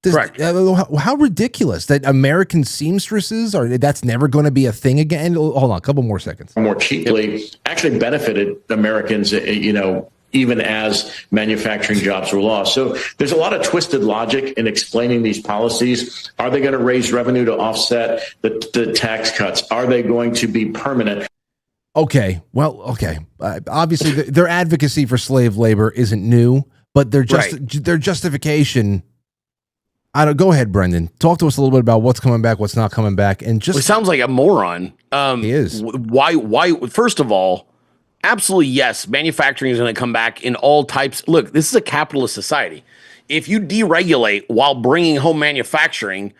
Correct. How ridiculous that American seamstresses that's never going to be a thing again. Hold on, a couple more seconds. More cheaply actually benefited Americans, even as manufacturing jobs were lost. So there's a lot of twisted logic in explaining these policies. Are they going to raise revenue to offset the tax cuts? Are they going to be permanent? Okay. Well, okay. Obviously, their advocacy for slave labor isn't new, but their justification. Go ahead, Brenden. Talk to us a little bit about what's coming back, what's not coming back, and just. It sounds like a moron. He is. Why? First of all, absolutely, yes. Manufacturing is going to come back in all types. Look, this is a capitalist society. If you deregulate while bringing home manufacturing,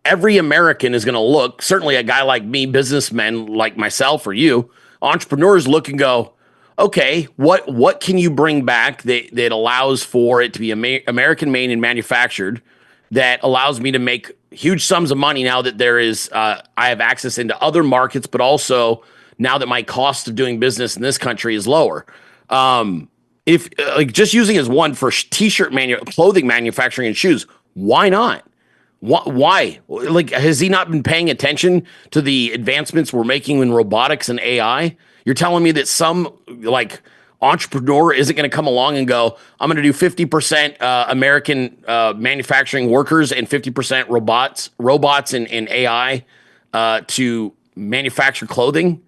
every American is going to look, certainly a guy like me, businessmen like myself or you, entrepreneurs look and go, okay, what can you bring back that allows for it to be American made and manufactured, that allows me to make huge sums of money now that there is, I have access into other markets, but also now that my cost of doing business in this country is lower. If just using as one for t-shirt clothing manufacturing and shoes, why not? Why? Has he not been paying attention to the advancements we're making in robotics and AI? You're telling me that some entrepreneur isn't going to come along and go, I'm going to do 50% American manufacturing workers and 50% robots and AI to manufacture clothing?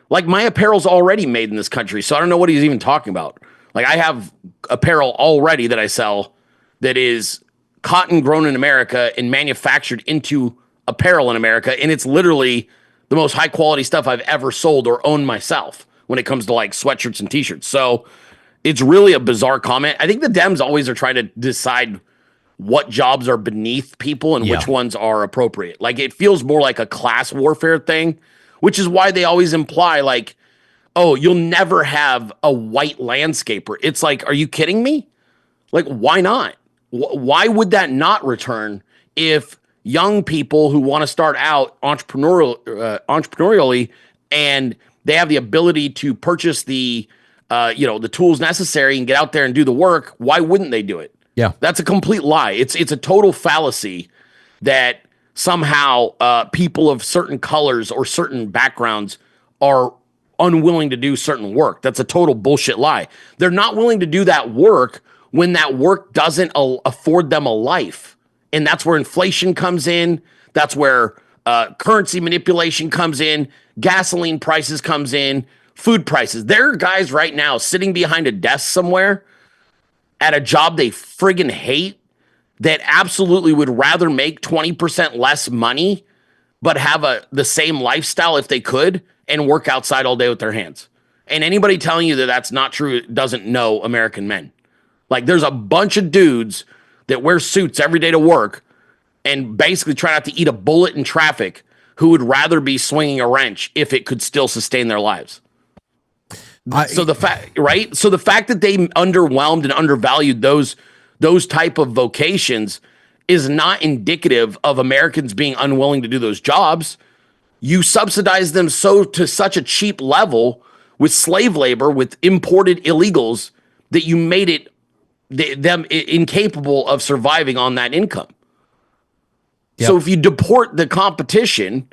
My apparel's already made in this country, so I don't know what he's even talking about. I have apparel already that I sell that is cotton grown in America and manufactured into apparel in America, and it's literally the most high quality stuff I've ever sold or owned myself when it comes to sweatshirts and t-shirts. So it's really a bizarre comment. I think the Dems always are trying to decide what jobs are beneath people and which ones are appropriate. It feels more like a class warfare thing, which is why they always imply oh, you'll never have a white landscaper. It's are you kidding me? Why not? Why would that not return if young people who want to start out entrepreneurially and they have the ability to purchase the tools necessary and get out there and do the work, why wouldn't they do it? Yeah. That's a complete lie. It's a total fallacy that somehow people of certain colors or certain backgrounds are unwilling to do certain work. That's a total bullshit lie. They're not willing to do that work when that work doesn't afford them a life. And that's where inflation comes in. That's where currency manipulation comes in. Gasoline prices comes in. Food prices. There are guys right now sitting behind a desk somewhere at a job they friggin' hate that absolutely would rather make 20% less money but have the same lifestyle if they could and work outside all day with their hands. And anybody telling you that that's not true doesn't know American men. Like, there's a bunch of dudes that wear suits every day to work and basically try not to eat a bullet in traffic who would rather be swinging a wrench if it could still sustain their lives. So the fact that they underwhelmed and undervalued those type of vocations is not indicative of Americans being unwilling to do those jobs. You subsidize them to such a cheap level with slave labor, with imported illegals, that you made them incapable of surviving on that income. Yep. So if you deport the competition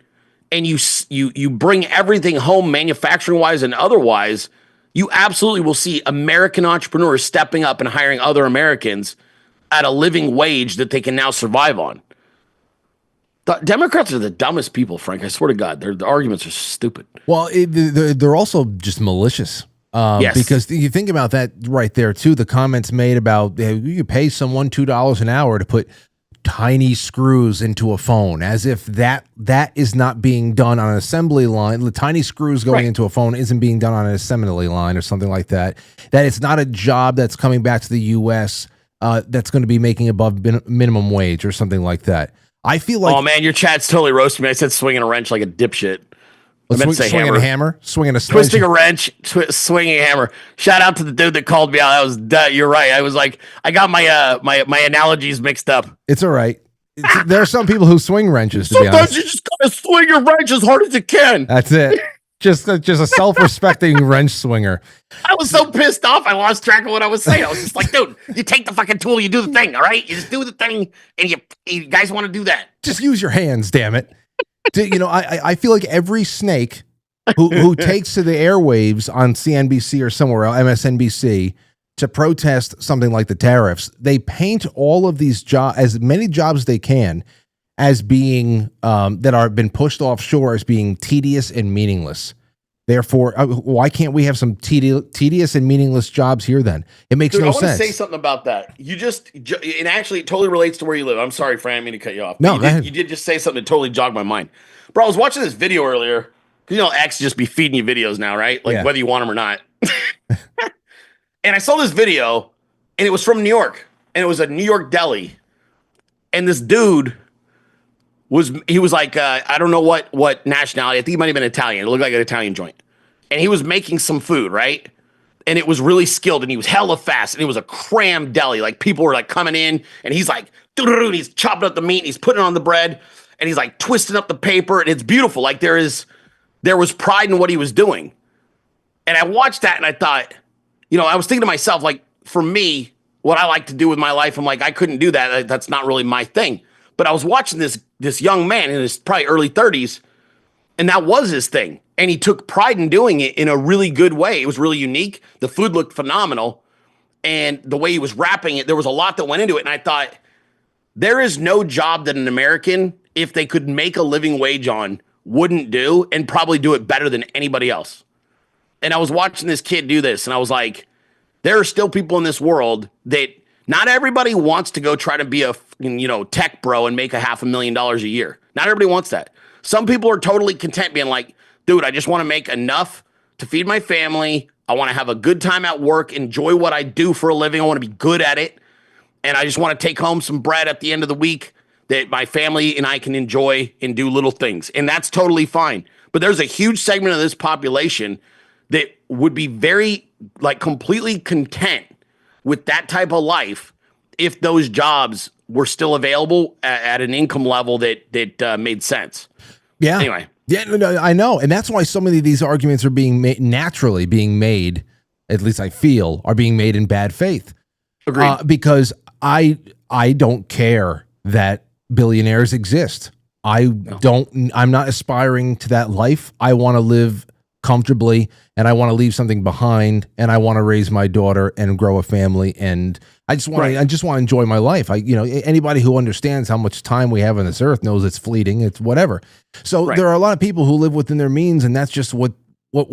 and you bring everything home manufacturing wise and otherwise, you absolutely will see American entrepreneurs stepping up and hiring other Americans at a living wage that they can now survive on. The Democrats are the dumbest people, Frank. I swear to God, their arguments are stupid. Well, they're also just malicious. Yes. Because you think about that right there, too. The comments made about you pay someone $2 an hour to put tiny screws into a phone, as if that is not being done on an assembly line. The tiny screws going into a phone isn't being done on an assembly line or something like that. That it's not a job that's coming back to the U.S. That's going to be making above minimum wage or something like that. I feel like, oh man, your chat's totally roasting me. I said swinging a wrench like a dipshit. I meant to say swinging a hammer, swinging a twisting a wrench, swinging a hammer. Shout out to the dude that called me out. You're right. I was like, I got my analogies mixed up. It's all right. There are some people who swing wrenches. Sometimes you just gotta swing your wrench as hard as you can. That's it. Just a self-respecting wrench swinger. I was so pissed off, I lost track of what I was saying. I was just like, dude, you take the fucking tool, you do the thing, all right? You just do the thing, and you guys want to do that. Just use your hands, damn it. I feel like every snake who takes to the airwaves on CNBC or somewhere else, MSNBC, to protest something like the tariffs, they paint all of these jobs, as many jobs as they can, as being that are been pushed offshore as being tedious and meaningless. Therefore, why can't we have some tedious and meaningless jobs here then? It makes no sense. I want to say something about that. And actually it totally relates to where you live. I'm sorry, Fran, I didn't mean to cut you off. No, you did just say something that totally jogged my mind. Bro, I was watching this video earlier. Because, X just be feeding you videos now, right? Like, whether you want them or not. And I saw this video, and it was from New York. And it was a New York deli. And this dude was like, I don't know what nationality. I think he might have been Italian. It looked like an Italian joint. And he was making some food, right? And it was really skilled, and he was hella fast. And it was a crammed deli. Like, people were like coming in, and he's like, and he's chopping up the meat, and he's putting it on the bread, and he's like twisting up the paper, and it's beautiful. Like, there was pride in what he was doing. And I watched that, and I thought, I was thinking to myself, like, for me, what I like to do with my life, I'm like, I couldn't do that. That's not really my thing. But I was watching this young man in his probably early 30s, and that was his thing. And he took pride in doing it in a really good way. It was really unique. The food looked phenomenal. And the way he was wrapping it, there was a lot that went into it. And I thought, there is no job that an American, if they could make a living wage on, wouldn't do, and probably do it better than anybody else. And I was watching this kid do this, and I was like, there are still people in this world that not everybody wants to go try to be a tech bro and make $500,000 a year. Not everybody wants that. Some people are totally content being like, dude, I just want to make enough to feed my family. I want to have a good time at work, enjoy what I do for a living. I want to be good at it. And I just want to take home some bread at the end of the week that my family and I can enjoy and do little things. And that's totally fine. But there's a huge segment of this population that would be very, completely content with that type of life if those jobs were still available at an income level that made sense. Yeah. Anyway. Yeah, no, I know. And that's why so many of these arguments are naturally being made, at least I feel, are being made in bad faith. Agreed. Because I don't care that billionaires exist. I'm not aspiring to that life. I want to live comfortably, and I want to leave something behind, and I want to raise my daughter and grow a family, and I just want to enjoy my life. Anybody who understands how much time we have on this earth knows it's fleeting. It's whatever. So there are a lot of people who live within their means, and that's just what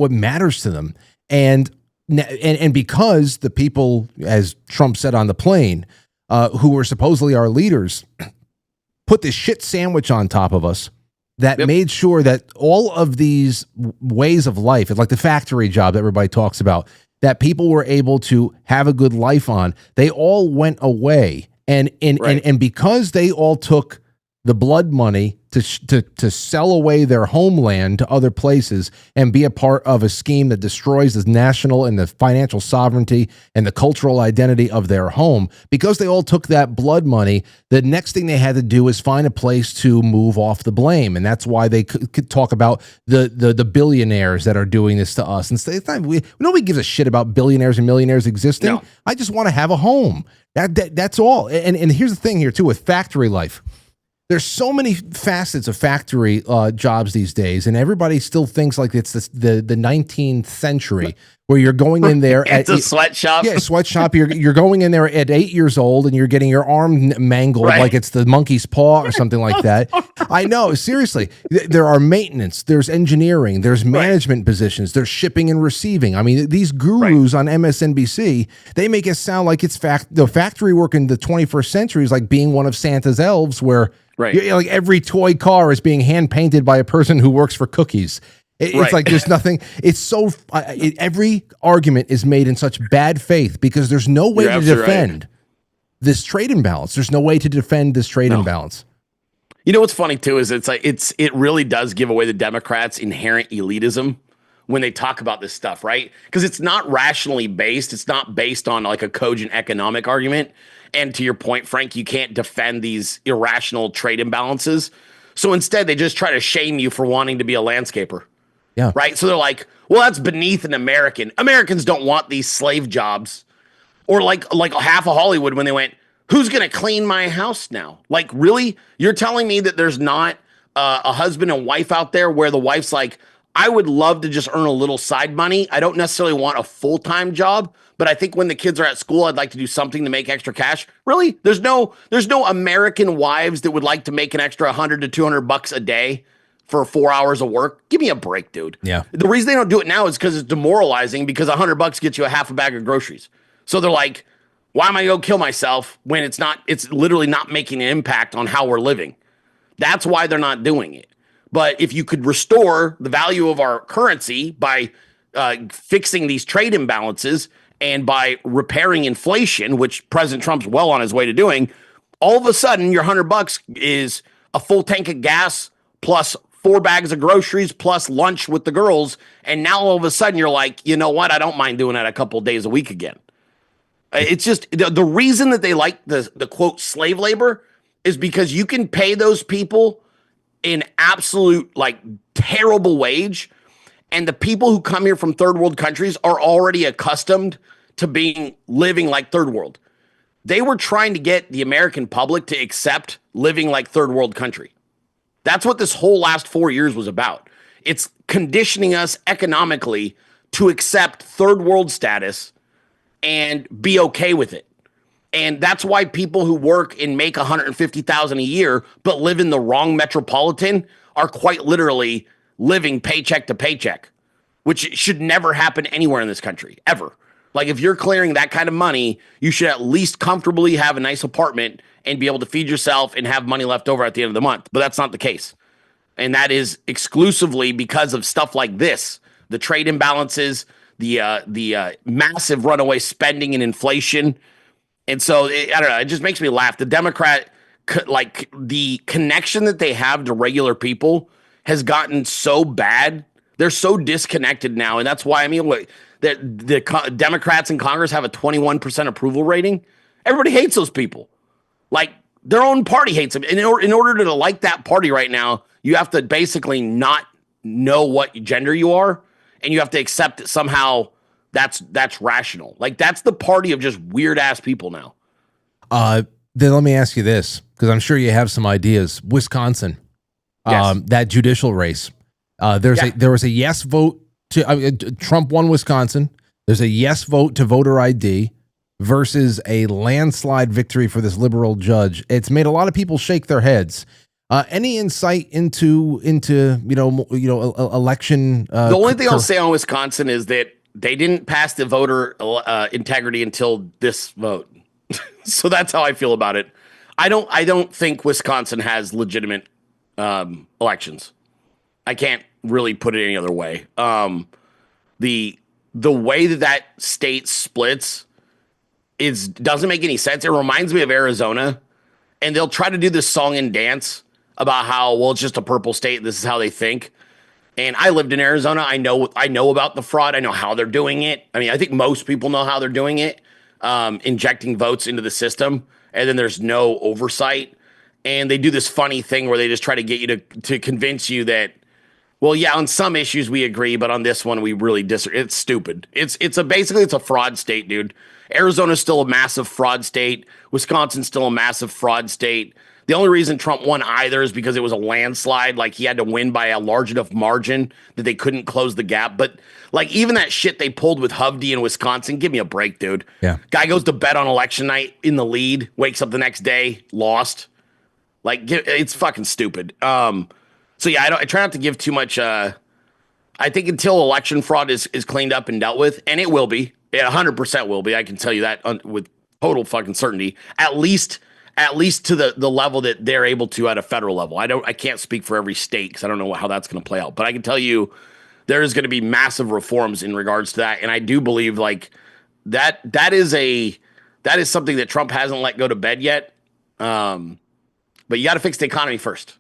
matters to them. And because the people, as Trump said on the plane, who were supposedly our leaders, put this shit sandwich on top of us that made sure that all of these ways of life, like the factory job that everybody talks about, that people were able to have a good life on, they all went away. And because they all took the blood money to sell away their homeland to other places and be a part of a scheme that destroys the national and the financial sovereignty and the cultural identity of their home, because they all took that blood money, the next thing they had to do is find a place to move off the blame. And that's why they could talk about the billionaires that are doing this to us. And nobody gives a shit about billionaires and millionaires existing. No. I just want to have a home. That's all. And here's the thing here too, with factory life. There's so many facets of factory jobs these days, and everybody still thinks like it's the 19th century, where you're going in there at a sweatshop. Yeah, sweatshop. You're going in there at 8 years old, and you're getting your arm mangled like it's the monkey's paw or something like that. I know, seriously. There are maintenance, there's engineering, there's management positions, there's shipping and receiving. I mean, these gurus on MSNBC, they make it sound like it's the factory work in the 21st century is like being one of Santa's elves, where like every toy car is being hand painted by a person who works for cookies. It's like there's nothing. It's so every argument is made in such bad faith because there's no way to defend this trade imbalance. There's no way to defend this trade imbalance. You know what's funny too is it really does give away the Democrats' inherent elitism when they talk about this stuff, right? Because it's not rationally based. It's not based on like a cogent economic argument. And to your point, Frank, you can't defend these irrational trade imbalances. So instead, they just try to shame you for wanting to be a landscaper. Yeah. Right. So they're like, well, that's beneath an American. Americans don't want these slave jobs. Or like half of Hollywood when they went, who's going to clean my house now? Like, really? You're telling me that there's not a husband and wife out there where the wife's like, I would love to just earn a little side money. I don't necessarily want a full-time job, but I think when the kids are at school, I'd like to do something to make extra cash. Really? There's no American wives that would like to make an extra $100 to $200 a day for 4 hours of work. Give me a break, dude. Yeah. The reason they don't do it now is because it's demoralizing, because $100 gets you a half a bag of groceries. So they're like, why am I going to kill myself when it's literally not making an impact on how we're living? That's why they're not doing it. But if you could restore the value of our currency by fixing these trade imbalances and by repairing inflation, which President Trump's well on his way to doing, all of a sudden your $100 is a full tank of gas plus 4 bags of groceries plus lunch with the girls. And now all of a sudden you're like, you know what? I don't mind doing that a couple of days a week again. It's just the reason that they like the quote slave labor is because you can pay those people an absolute like terrible wage. And the people who come here from third world countries are already accustomed to living like third world. They were trying to get the American public to accept living like third world country. That's what this whole last 4 years was about. It's conditioning us economically to accept third world status and be okay with it. And that's why people who work and make $150,000 a year but live in the wrong metropolitan are quite literally living paycheck to paycheck, which should never happen anywhere in this country, ever. Like, if you're clearing that kind of money, you should at least comfortably have a nice apartment and be able to feed yourself and have money left over at the end of the month. But that's not the case. And that is exclusively because of stuff like this, the trade imbalances, the massive runaway spending and inflation. And so, I don't know, it just makes me laugh. The Democrat, like, the connection that they have to regular people has gotten so bad. They're so disconnected now. And that's why, I mean, the Democrats in Congress have a 21% approval rating. Everybody hates those people. Like, their own party hates them. And in order to like that party right now, you have to basically not know what gender you are. And you have to accept that somehow that's rational. Like, that's the party of just weird ass people now. Then let me ask you this, because I'm sure you have some ideas. Wisconsin, Yes. that judicial race. There was a yes vote to Trump won Wisconsin. There's a yes vote to voter ID versus a landslide victory for this liberal judge. It's made a lot of people shake their heads. Any insight into election? The only thing I'll say on Wisconsin is that they didn't pass the voter integrity until this vote. So that's how I feel about it. I don't think Wisconsin has legitimate elections. I can't really put it any other way. The way that state splits doesn't make any sense. It reminds me of Arizona, and they'll try to do this song and dance about how, well, it's just a purple state. This is how they think. And I lived in Arizona. I know about the fraud. I know how they're doing it. I mean, I think most people know how they're doing it, injecting votes into the system, and then there's no oversight. And they do this funny thing where they just try to get you to convince you that, well, yeah, on some issues we agree, but on this one we really disagree. It's stupid. It's basically a fraud state, dude. Arizona's still a massive fraud state. Wisconsin's still a massive fraud state. The only reason Trump won either is because it was a landslide. Like, he had to win by a large enough margin that they couldn't close the gap. But like, even that shit they pulled with Hovde in Wisconsin, give me a break, dude. Yeah. Guy goes to bed on election night in the lead, wakes up the next day, lost. Like, it's fucking stupid. So yeah, I try not to give too much. I think until election fraud is cleaned up and dealt with, and it will be, it 100% will be. I can tell you that with total fucking certainty. At least to the level that they're able to at a federal level. I can't speak for every state because I don't know how that's going to play out. But I can tell you there is going to be massive reforms in regards to that, and I do believe like that is something that Trump hasn't let go to bed yet. But you got to fix the economy first.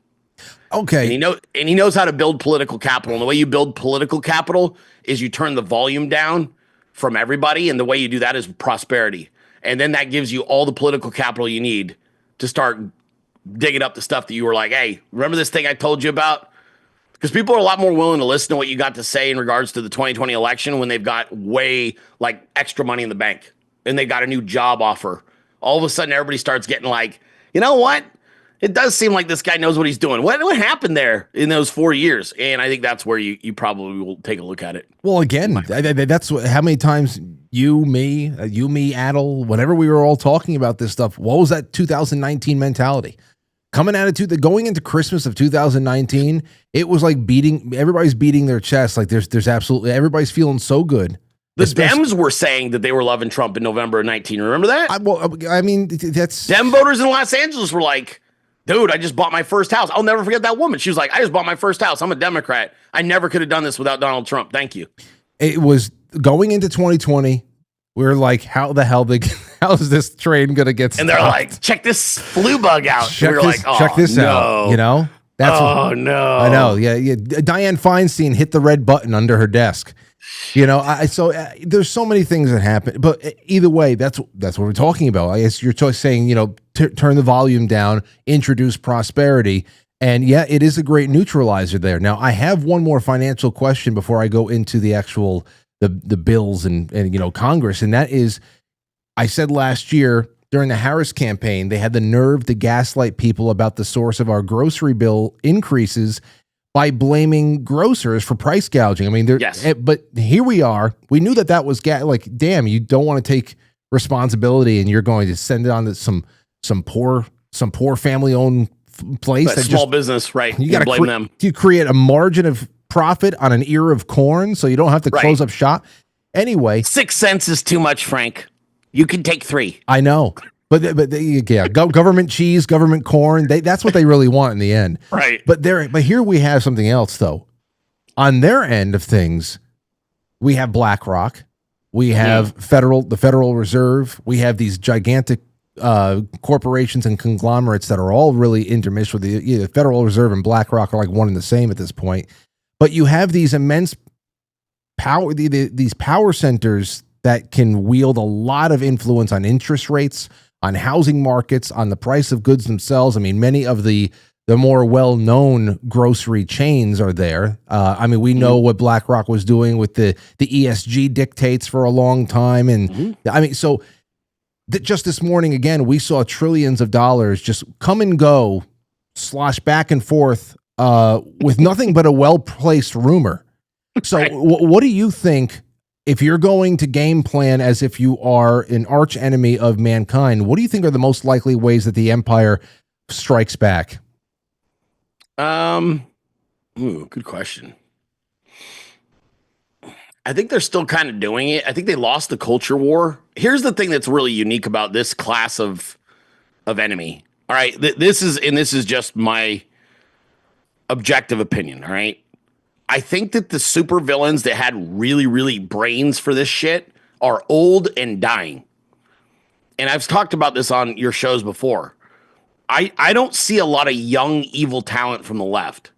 Okay. And he knows how to build political capital. And the way you build political capital is you turn the volume down from everybody. And the way you do that is prosperity. And then that gives you all the political capital you need to start digging up the stuff that you were like, hey, remember this thing I told you about? Because people are a lot more willing to listen to what you got to say in regards to the 2020 election when they've got way like extra money in the bank and they got a new job offer. All of a sudden, everybody starts getting like, you know what? It does seem like this guy knows what he's doing. What happened there in those 4 years? And I think that's where you probably will take a look at it. Well, again, that's how many times you, me, Adel, whenever we were all talking about this stuff, what was that 2019 mentality? Coming out of going into Christmas of 2019, it was like everybody's beating their chest. Like there's absolutely, everybody's feeling so good. The Dems were saying that they were loving Trump in November of 19. Remember that? I mean, that's Dem voters in Los Angeles were like, dude, I just bought my first house. I'll never forget that woman. She was like, I just bought my first house. I'm a Democrat. I never could have done this without Donald Trump. Thank you. It was going into 2020. We were like, how is this train going to get stopped? And they're like, check this flu bug out. Check this out. You know? No. I know. Yeah. Dianne Feinstein hit the red button under her desk. You know, there's so many things that happen, but either way, that's what we're talking about. I guess you're saying, you know, turn the volume down, introduce prosperity, and yeah, it is a great neutralizer there. Now, I have one more financial question before I go into the actual the bills and you know Congress, and that is, I said last year during the Harris campaign, they had the nerve to gaslight people about the source of our grocery bill increases by blaming grocers for price gouging. I mean, yes. But here we are. We knew that was like, damn, you don't want to take responsibility, and you're going to send it on to some poor family-owned place. That small business, right? You got to blame them. You create a margin of profit on an ear of corn, so you don't have to close up shop. Anyway, 6 cents is too much, Frank. You can take 3. I know. But yeah, government cheese, government corn, that's what they really want in the end. Right. But here we have something else, though. On their end of things, we have BlackRock, we have the Federal Reserve, we have these gigantic corporations and conglomerates that are all really intermixed with the Federal Reserve and BlackRock are like one and the same at this point. But you have these immense power, these power centers that can wield a lot of influence on interest rates, on housing markets, on the price of goods themselves. I mean, many of the more well-known grocery chains are there. I mean, we know what BlackRock was doing with the ESG dictates for a long time. And I mean, so just this morning, again, we saw trillions of dollars just come and go, slosh back and forth with nothing but a well-placed rumor. So what do you think? If you're going to game plan as if you are an arch enemy of mankind, what do you think are the most likely ways that the empire strikes back? Good question. I think they're still kind of doing it. I think they lost the culture war. Here's the thing that's really unique about this class of enemy. All right, this is just my objective opinion, all right? I think that the supervillains that had really, really brains for this shit are old and dying. And I've talked about this on your shows before. I don't see a lot of young, evil talent from the left.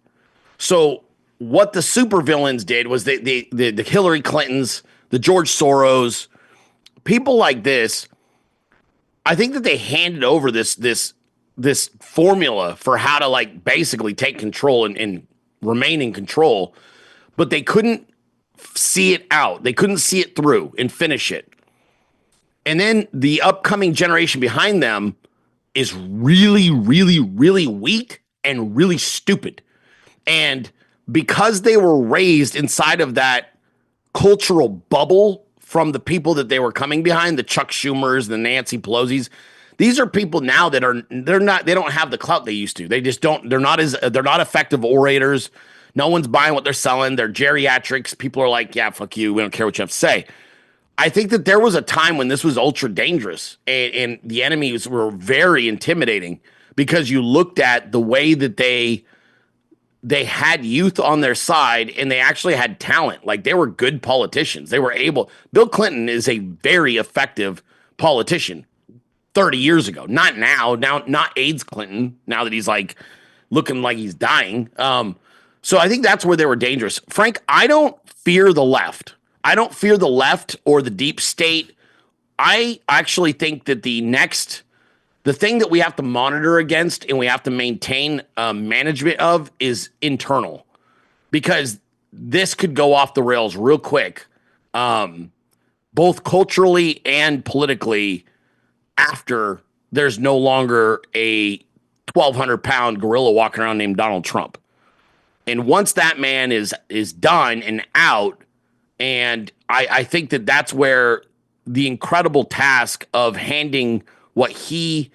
So what the supervillains did was the Hillary Clintons, the George Soros, people like this, I think that they handed over this formula for how to like basically take control and remain in control, but they couldn't see it out. They couldn't see it through and finish it. And then the upcoming generation behind them is really, really, really weak and really stupid. And because they were raised inside of that cultural bubble from the people that they were coming behind, the Chuck Schumers, the Nancy Pelosi's, these are people now that they don't have the clout they used to. They just don't, they're not effective orators. No one's buying what they're selling. They're geriatrics. People are like, yeah, fuck you. We don't care what you have to say. I think that there was a time when this was ultra dangerous and the enemies were very intimidating because you looked at the way that they had youth on their side and they actually had talent. Like they were good politicians. They were able. Bill Clinton is a very effective politician 30 years ago. Not now, not AIDS Clinton, now that he's like looking like he's dying. So I think that's where they were dangerous. Frank, I don't fear the left. I don't fear the left or the deep state. I actually think that the thing that we have to monitor against and we have to maintain management of is internal, because this could go off the rails real quick, both culturally and politically, after there's no longer a 1,200-pound gorilla walking around named Donald Trump. And once that man is done and out, and I think that that's where the incredible task of handing what he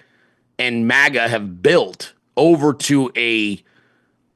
and MAGA have built over to a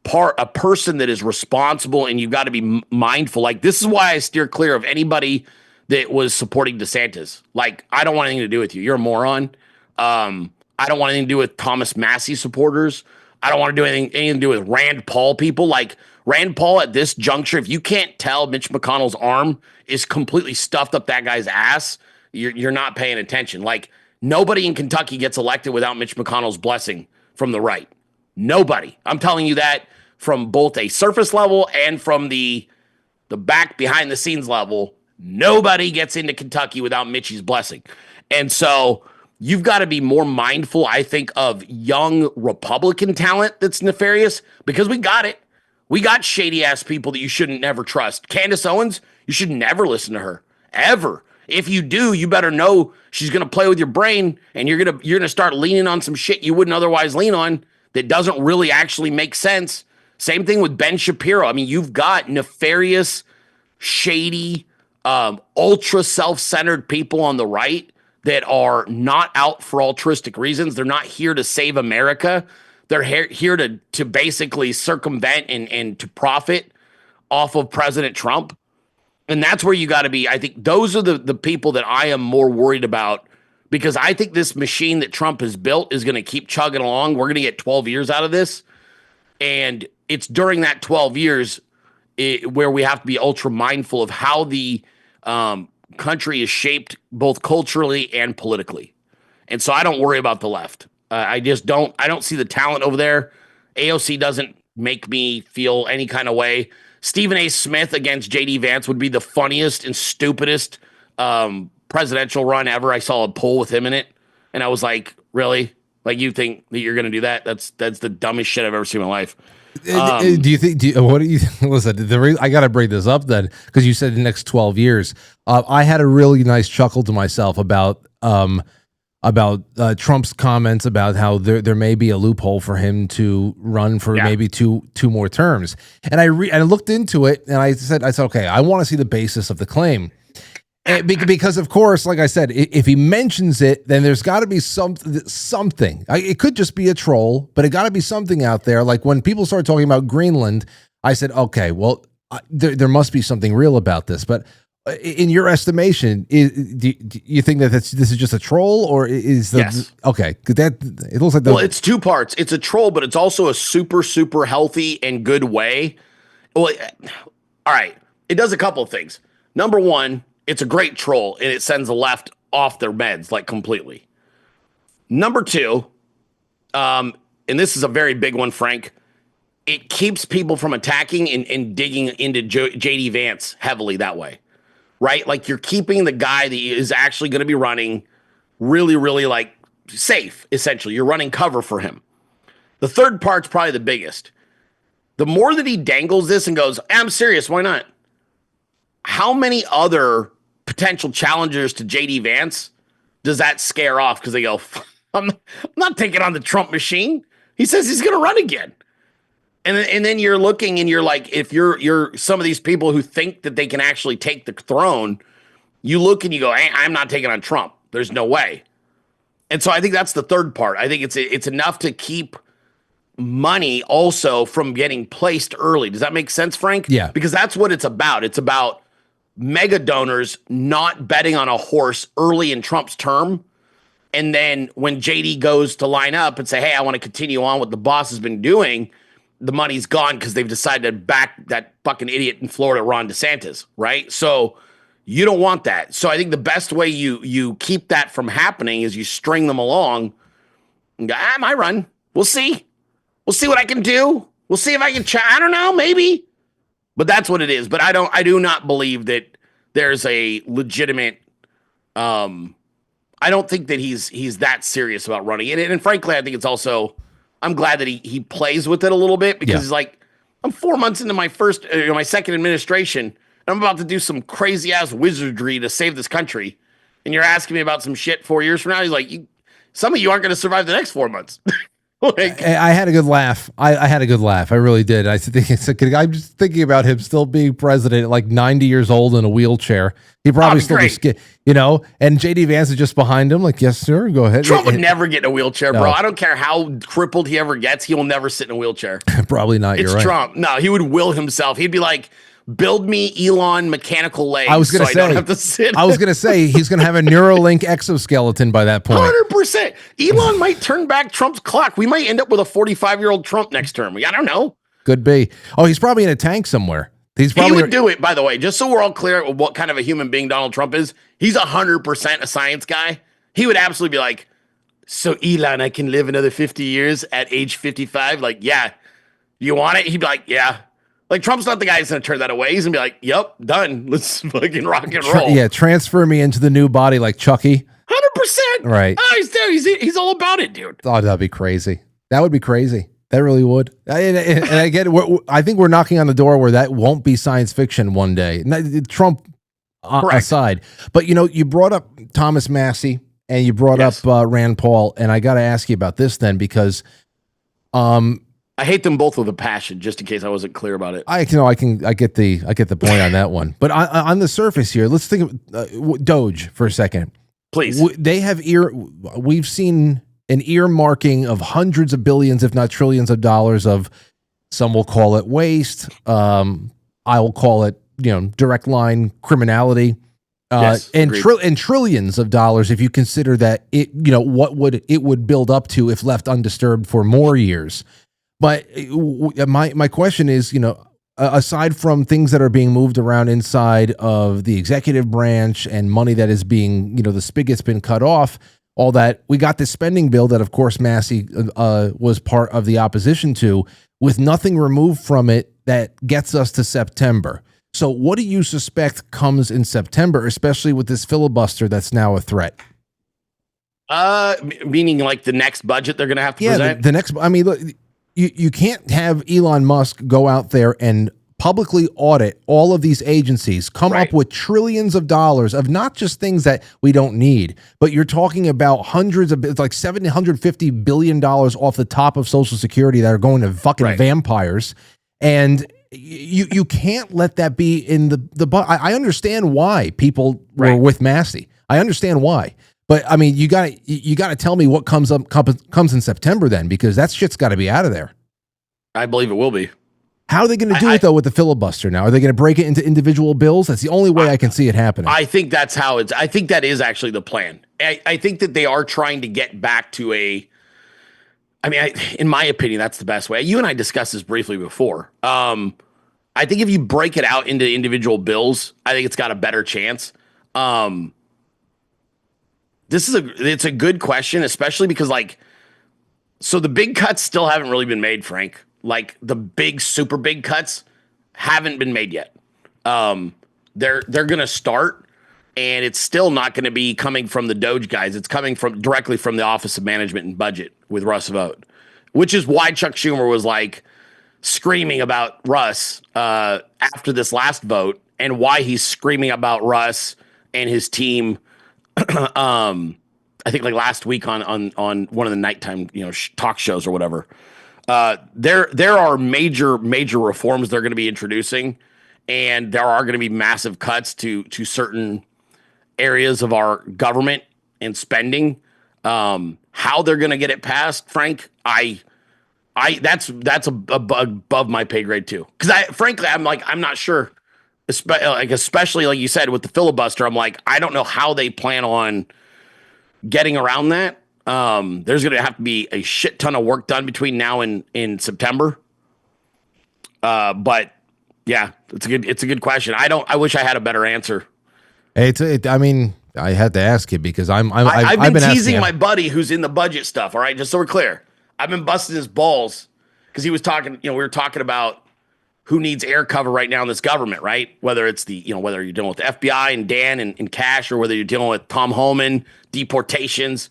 person that is responsible, and you've got to be mindful. Like, this is why I steer clear of anybody that was supporting DeSantis. Like, I don't want anything to do with you. You're a moron. I don't want anything to do with Thomas Massey supporters. I don't want to do anything to do with Rand Paul people. Like, Rand Paul at this juncture, if you can't tell Mitch McConnell's arm is completely stuffed up that guy's ass, you're not paying attention. Like, nobody in Kentucky gets elected without Mitch McConnell's blessing from the right. Nobody. I'm telling you that from both a surface level and from the back behind the scenes level. Nobody gets into Kentucky without Mitchie's blessing. And so you've got to be more mindful, I think, of young Republican talent that's nefarious, because we got it. We got shady-ass people that you shouldn't never trust. Candace Owens, you should never listen to her, ever. If you do, you better know she's going to play with your brain, and you're going to start leaning on some shit you wouldn't otherwise lean on that doesn't really actually make sense. Same thing with Ben Shapiro. I mean, you've got nefarious, shady, ultra self-centered people on the right that are not out for altruistic reasons. They're not here to save America. They're here to basically circumvent and to profit off of President Trump. And that's where you got to be. I think those are the people that I am more worried about, because I think this machine that Trump has built is going to keep chugging along. We're going to get 12 years out of this. And it's during that 12 years where we have to be ultra mindful of how the country is shaped both culturally and politically. And so I don't worry about the left. I don't see the talent over there. AOC doesn't make me feel any kind of way. Stephen A. Smith against J.D. Vance would be the funniest and stupidest presidential run ever. I saw a poll with him in it, and I was like, really? Like, you think that you're going to do that? That's the dumbest shit I've ever seen in my life. Do you think? Listen, I got to bring this up then, because you said the next 12 years. I had a really nice chuckle to myself about Trump's comments about how there may be a loophole for him to run for maybe two more terms. And I looked into it, and I said, okay, I want to see the basis of the claim. And because of course, like I said, if he mentions it, then there's got to be something. It could just be a troll, but it got to be something out there. Like when people started talking about Greenland, I said, okay, well, there must be something real about this. But in your estimation, do you think that this is just a troll, or is the Yes. Okay? That it looks like Well, it's two parts. It's a troll, but it's also a super, super healthy and good way. Well, all right. It does a couple of things. Number one, it's a great troll, and it sends the left off their meds like completely. Number two, and this is a very big one, Frank. It keeps people from attacking and digging into JD Vance heavily that way, right? Like you're keeping the guy that is actually going to be running really, really like safe, essentially. You're running cover for him. The third part's probably the biggest. The more that he dangles this and goes, I'm serious, why not? How many other potential challengers to JD Vance does that scare off? Because they go, I'm not taking on the Trump machine. He says he's going to run again. And then you're looking and you're like, if you're some of these people who think that they can actually take the throne, you look and you go, hey, I'm not taking on Trump. There's no way. And so I think that's the third part. I think it's enough to keep money also from getting placed early. Does that make sense, Frank? Yeah. Because that's what it's about. It's about mega donors not betting on a horse early in Trump's term. And then when JD goes to line up and say, hey, I want to continue on what the boss has been doing, the money's gone because they've decided to back that fucking idiot in Florida, Ron DeSantis, right? So you don't want that. So I think the best way you keep that from happening is you string them along and go, my run. We'll see. We'll see what I can do. We'll see if I can I don't know, maybe. But that's what it is. But I do not believe that there's a legitimate I don't think that he's that serious about running it. And frankly, I think it's also I'm glad that he plays with it a little bit because he's like, I'm 4 months into my my second administration, and I'm about to do some crazy ass wizardry to save this country. And you're asking me about some shit 4 years from now. He's like, some of you aren't going to survive the next 4 months. I had a good laugh. I had a good laugh. I really did. I'm just thinking about him still being president at like 90 years old in a wheelchair. He probably still just get, and JD Vance is just behind him. Like, yes, sir. Go ahead. Trump would never get in a wheelchair, No. bro. I don't care how crippled he ever gets. He will never sit in a wheelchair. Probably not. It's You're right. Trump. No, he would will himself. He'd be like, build me Elon mechanical legs. I was going to I don't have to sit. I was going to say he's going to have a Neuralink exoskeleton by that point. 100%. Elon might turn back Trump's clock. We might end up with a 45-year-old Trump next term. I don't know. Could be. Oh, he's probably in a tank somewhere. He would do it, by the way, just so we're all clear with what kind of a human being Donald Trump is. He's 100% a science guy. He would absolutely be like, so Elon, I can live another 50 years at age 55? Like, yeah. You want it? He'd be like, yeah. Like, Trump's not the guy who's going to turn that away. He's going to be like, yep, done. Let's fucking rock and roll. Transfer me into the new body like Chucky. 100%. Right. Oh, he's all about it, dude. Oh, that'd be crazy. That would be crazy. That really would. And again, I think we're knocking on the door where that won't be science fiction one day. Trump aside. But, you brought up Thomas Massey and you brought up Rand Paul. And I got to ask you about this then because I hate them both with a passion, just in case I wasn't clear about it. I get the point on that one. But on the surface here, let's think of Doge for a second. Please. They have we've seen an earmarking of hundreds of billions, if not trillions of dollars of, some will call it waste. I will call it, direct line criminality. Yes, and trillions of dollars if you consider that it, what would it would build up to if left undisturbed for more years. But my question is, aside from things that are being moved around inside of the executive branch and money that is being, the spigot's been cut off, all that, we got this spending bill that, of course, Massey was part of the opposition to, with nothing removed from it that gets us to September. So what do you suspect comes in September, especially with this filibuster that's now a threat? Meaning like the next budget they're going to have to present? The next, look, you can't have Elon Musk go out there and publicly audit all of these agencies, come up with trillions of dollars of not just things that we don't need, but you're talking about hundreds of, it's like $750 billion off the top of Social Security that are going to fucking vampires. And you can't let that be in the I understand why people were with Massey. I understand why. But you gotta tell me what comes in September then, because that shit's got to be out of there. I believe it will be. How are they going to do it, though, with the filibuster now? Are they going to break it into individual bills? That's the only way I can see it happening. I think that's how it's – I think that is actually the plan. I think that they are trying to get back to a – I mean, in my opinion, that's the best way. You and I discussed this briefly before. I think if you break it out into individual bills, I think it's got a better chance. It's a good question, especially because, like, so the big cuts still haven't really been made, Frank. Like, the big, super big cuts haven't been made yet. They're going to start, and it's still not going to be coming from the Doge guys. It's coming from directly from the Office of Management and Budget with Russ Vought, which is why Chuck Schumer was like screaming about Russ after this last vote, and why he's screaming about Russ and his team. I think like last week on one of the nighttime talk shows or whatever. There are major reforms they're going to be introducing, and there are going to be massive cuts to certain areas of our government and spending. How they're going to get it passed, Frank, that's above my pay grade too. Because frankly, I'm not sure. Especially like you said with the filibuster, I'm like, I don't know how they plan on getting around that. There's going to have to be a shit ton of work done between now and in September. But yeah, it's a good question. I wish I had a better answer. I mean, I had to ask you because I've been teasing my buddy who's in the budget stuff. All right, just so we're clear, I've been busting his balls because he was talking. We were talking about who needs air cover right now in this government, right? Whether it's whether you're dealing with the FBI and Dan and Cash, or whether you're dealing with Tom Homan, deportations.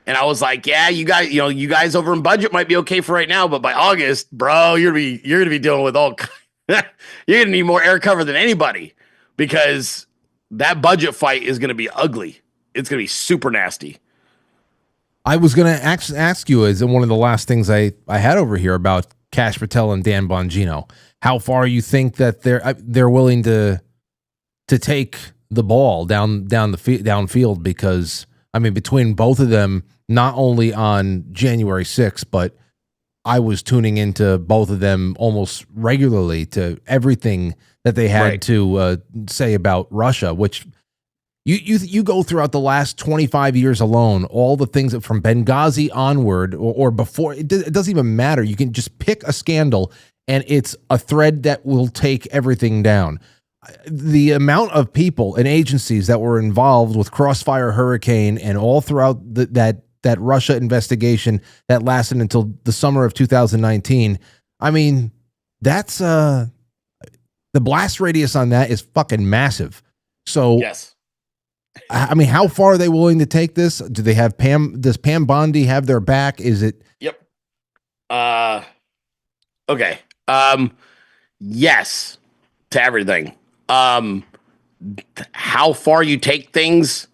And I was like, yeah, you guys over in budget might be okay for right now, but by August, bro, you're gonna be dealing with all. You're gonna need more air cover than anybody, because that budget fight is gonna be ugly. It's gonna be super nasty. I was gonna ask you, as one of the last things I had over here about Kash Patel and Dan Bongino, how far you think that they're willing to take the ball downfield, because I mean, between both of them, not only on January 6th, but I was tuning into both of them almost regularly to everything that they had to say about Russia, which you go throughout the last 25 years alone, all the things that from Benghazi onward or before, it doesn't even matter. You can just pick a scandal and it's a thread that will take everything down. The amount of people and agencies that were involved with Crossfire Hurricane and all throughout that Russia investigation that lasted until the summer of 2019. I mean, that's the blast radius on that is fucking massive. So yes. I mean, how far are they willing to take this? Do they have does Pam Bondi have their back? Is it? Yep. Okay. Yes to everything. How far you take things,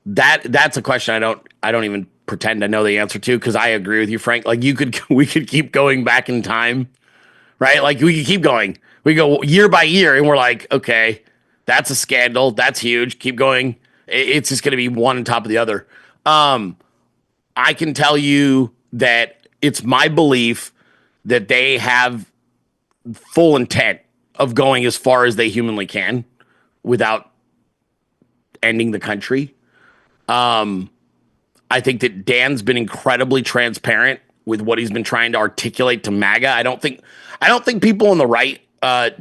that's a question I don't even pretend I know the answer to, because I agree with you, Frank. Like we could keep going back in time, right? Like we could keep going. We go year by year and we're like, okay, that's a scandal. That's huge. Keep going. It's just going to be one on top of the other. I can tell you that it's my belief that they have full intent of going as far as they humanly can without ending the country. I think that Dan's been incredibly transparent with what he's been trying to articulate to MAGA. I don't think people on the right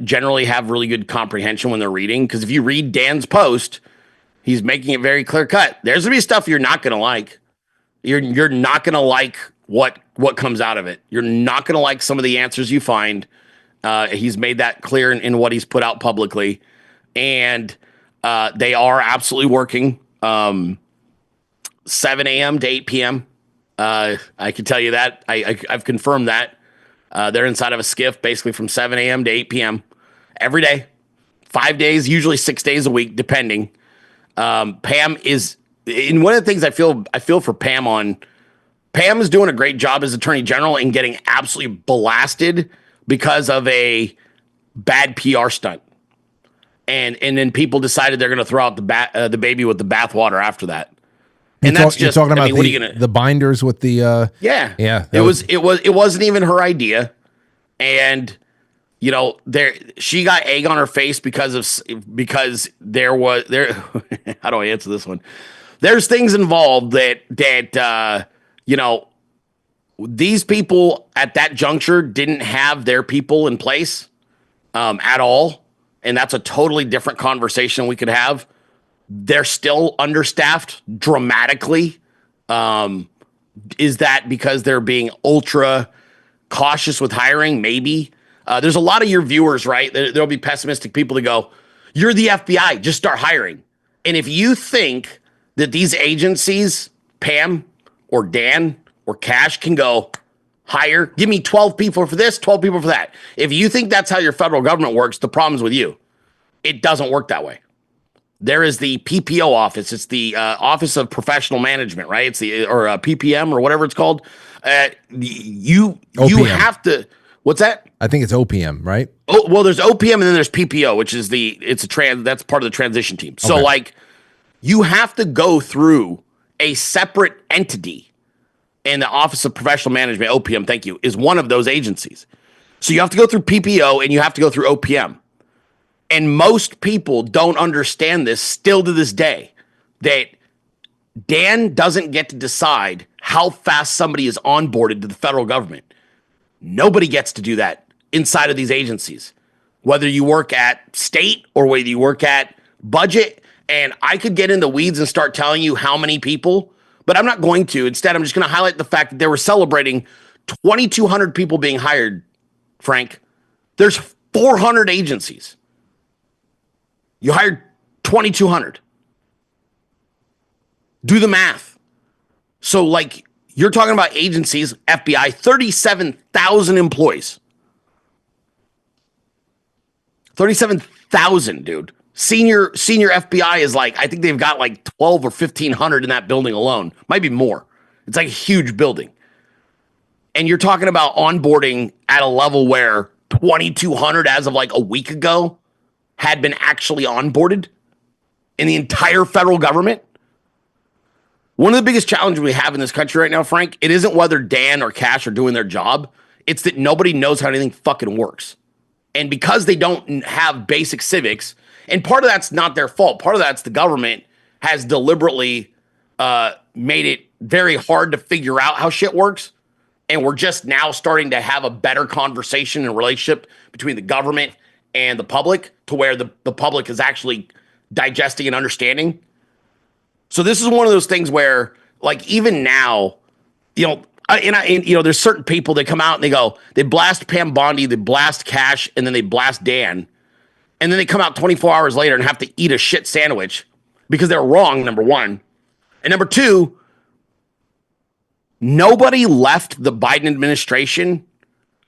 generally have really good comprehension when they're reading, because if you read Dan's post, he's making it very clear cut. There's gonna be stuff you're not gonna like. You're not gonna like what comes out of it. You're not gonna like some of the answers you find. He's made that clear in what he's put out publicly, and they are absolutely working 7 a.m. to 8 p.m. I can tell you that. I've confirmed that. They're inside of a skiff basically from 7 a.m. to 8 p.m. every day, 5 days, usually 6 days a week, depending. Pam is, and one of the things I feel for Pam on, Pam is doing a great job as Attorney General in getting absolutely blasted because of a bad PR stunt. And then people decided they're going to throw out the baby with the bathwater after that. And that's just, you're talking about what are you gonna, the binders with the yeah. Yeah. It wasn't even her idea. And she got egg on her face because there how do I answer this one? There's things involved that these people at that juncture didn't have their people in place at all. And that's a totally different conversation we could have. They're still understaffed dramatically. Is that because they're being ultra cautious with hiring? Maybe. There's a lot of your viewers, right? There'll be pessimistic people that go, you're the FBI, just start hiring. And if you think that these agencies, Pam or Dan or Cash, can go hire, give me 12 people for this, 12 people for that. If you think that's how your federal government works, the problem's with you. It doesn't work that way. There is the PPO office. It's the Office of Professional Management, right? It's the PPM or whatever it's called. You have to. What's that? I think it's OPM, right? Oh, well, there's OPM and then there's PPO, which is that's part of the transition team. So like, you have to go through a separate entity, and the Office of Professional Management, OPM, thank you, is one of those agencies. So you have to go through PPO and you have to go through OPM. And most people don't understand this still to this day, that Dan doesn't get to decide how fast somebody is onboarded to the federal government. Nobody gets to do that inside of these agencies, whether you work at state or whether you work at budget. And I could get in the weeds and start telling you how many people, but I'm not going to. Instead, I'm just going to highlight the fact that they were celebrating 2,200 people being hired, Frank. There's 400 agencies. You hired 2,200. Do the math. So, like, you're talking about agencies, FBI, 37,000 employees. 37,000, dude. Senior FBI is like, I think they've got like 12 or 1,500 in that building alone. Might be more. It's like a huge building. And you're talking about onboarding at a level where 2,200 as of like a week ago had been actually onboarded in the entire federal government. One of the biggest challenges we have in this country right now, Frank, it isn't whether Dan or Cash are doing their job. It's that nobody knows how anything fucking works. And because they don't have basic civics, and part of that's not their fault. Part of that's the government has deliberately made it very hard to figure out how shit works. And we're just now starting to have a better conversation and relationship between the government and the public, to where the public is actually digesting and understanding. So this is one of those things where, like, even now, there's certain people that come out and they blast Pam Bondi, they blast Cash, and then they blast Dan. And then they come out 24 hours later and have to eat a shit sandwich because they're wrong, number one. And number two, nobody left the Biden administration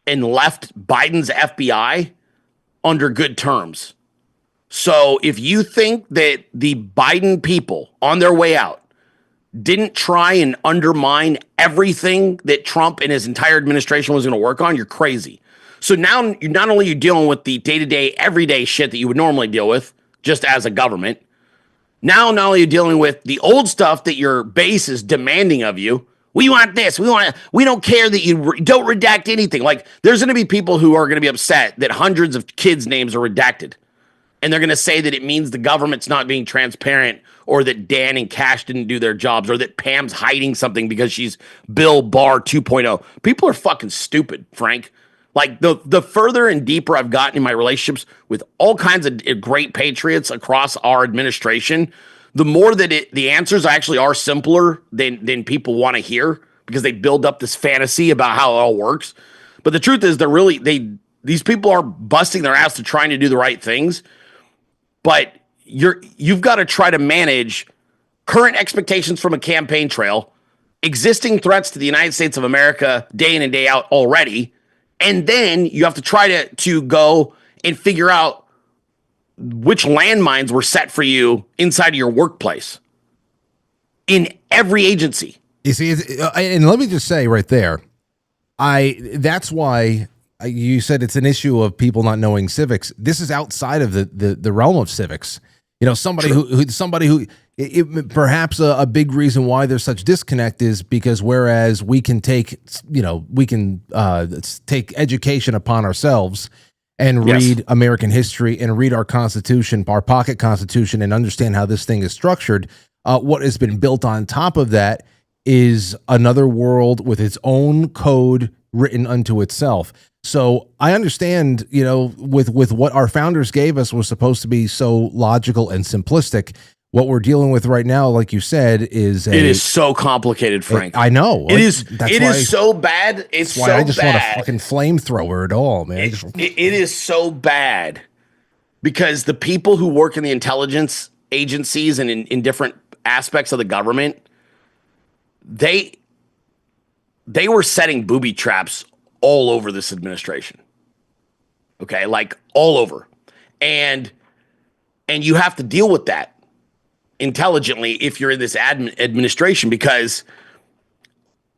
and left Biden's FBI under good terms. So if you think that the Biden people on their way out didn't try and undermine everything that Trump and his entire administration was going to work on, you're crazy. So now you're not only dealing with the day-to-day, everyday shit that you would normally deal with just as a government. Now, not only are you dealing with the old stuff that your base is demanding of you. We want this. We don't care that you don't redact anything. Like, there's going to be people who are going to be upset that hundreds of kids' names are redacted. And they're going to say that it means the government's not being transparent, or that Dan and Cash didn't do their jobs, or that Pam's hiding something because she's Bill Barr 2.0. People are fucking stupid, Frank. Like, the further and deeper I've gotten in my relationships with all kinds of great patriots across our administration, the more that the answers actually are simpler than people want to hear, because they build up this fantasy about how it all works. But the truth is, these people are busting their ass to trying to do the right things. But you've got to try to manage current expectations from a campaign trail, existing threats to the United States of America day in and day out already, and then you have to try to go and figure out which landmines were set for you inside of your workplace in every agency. You see, and let me just say right there, that's why you said it's an issue of people not knowing civics. This is outside of the realm of civics. Somebody who perhaps a big reason why there's such disconnect is because whereas we can take education upon ourselves and Yes. read American history and read our Constitution, our pocket Constitution, and understand how this thing is structured, what has been built on top of that is another world with its own code written unto itself. So I understand, with what our founders gave us was supposed to be so logical and simplistic. What we're dealing with right now, like you said, it is so complicated, Frank. I know it is. It is so bad. It's why so I just bad. want a fucking flamethrower at all, man. It is so bad because the people who work in the intelligence agencies and in different aspects of the government, they were setting booby traps all over this administration. Okay, like all over, and you have to deal with that intelligently if you're in this administration, because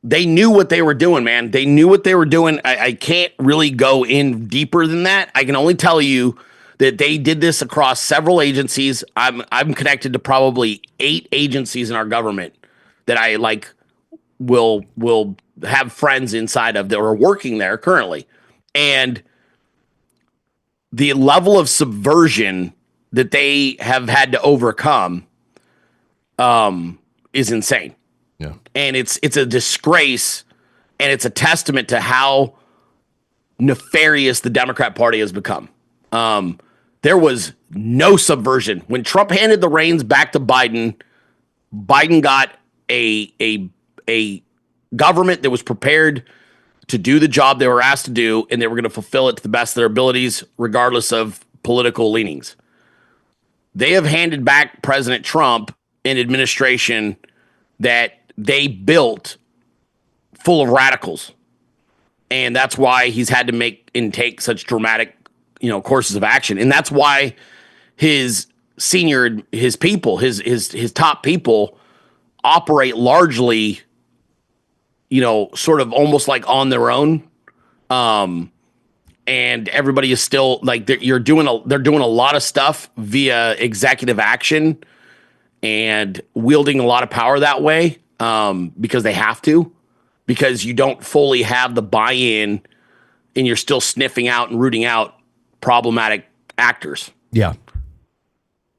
they knew what they were doing, man. They knew what they were doing. I can't really go in deeper than that. I can only tell you that they did this across several agencies. I'm connected to probably 8 agencies in our government that I will have friends inside of that are working there currently. And the level of subversion that they have had to overcome is insane. Yeah. And it's a disgrace, and it's a testament to how nefarious the Democrat Party has become. There was no subversion. When Trump handed the reins back to Biden, Biden got a government that was prepared to do the job they were asked to do, and they were going to fulfill it to the best of their abilities, regardless of political leanings. They have handed back President Trump an administration that they built full of radicals. And that's why he's had to make and take such dramatic, courses of action. And that's why his people, his top people operate largely, sort of almost like on their own. And everybody is still they're doing a lot of stuff via executive action and wielding a lot of power that way, because they have to, because you don't fully have the buy-in and you're still sniffing out and rooting out problematic actors. Yeah.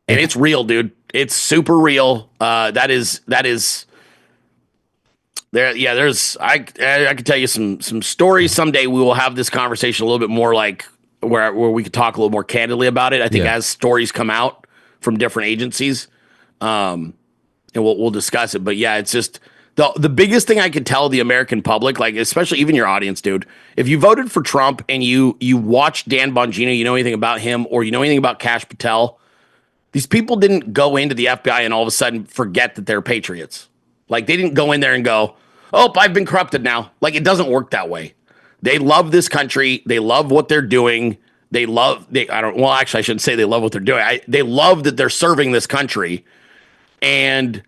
And it's real, dude. It's super real. That is there. Yeah, I could tell you some stories someday. We will have this conversation a little bit more where we could talk a little more candidly about it. I think as stories come out from different agencies, and we'll discuss it. But yeah, it's just the biggest thing I could tell the American public, especially even your audience, dude. If you voted for Trump and you watched Dan Bongino, you know anything about him, or you know anything about Kash Patel, these people didn't go into the FBI and all of a sudden forget that they're patriots. They didn't go in there and go, "Oh, I've been corrupted now." It doesn't work that way. They love this country. They love what they're doing. I shouldn't say they love what they're doing. They love that they're serving this country. And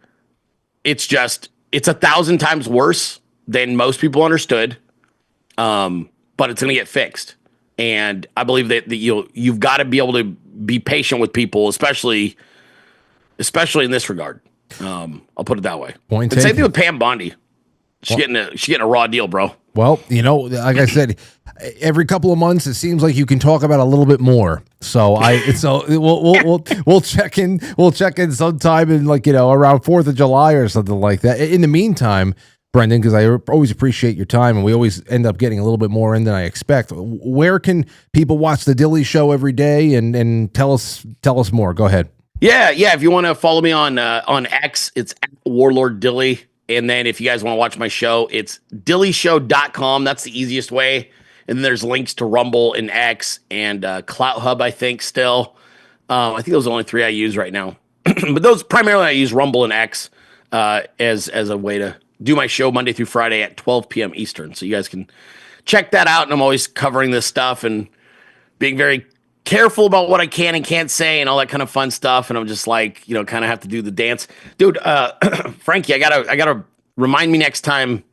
it's 1,000 times worse than most people understood. But it's going to get fixed. And I believe that you've got to be able to be patient with people, especially in this regard. I'll put it that way. Point Same taken. thing with Pam Bondi. She's getting a raw deal, bro. Well, like I said, every couple of months it seems like you can talk about a little bit more. So we'll check in. We'll check in sometime in around 4th of July or something like that. In the meantime, Brenden, because I always appreciate your time, and we always end up getting a little bit more in than I expect. Where can people watch the Dilley Show every day and tell us more? Go ahead. Yeah. If you want to follow me on X, it's @Warlord Dilley. And then if you guys want to watch my show, it's DilleyShow.com. That's the easiest way. And then there's links to Rumble and X and Clout Hub, I think, still. I think those are the only 3 I use right now. But those primarily I use Rumble and X as a way to do my show Monday through Friday at 12 p.m. Eastern. So you guys can check that out. And I'm always covering this stuff and being very careful about what I can and can't say and all that kind of fun stuff. And I'm just kind of have to do the dance. Dude, Frankie, I gotta remind me next time.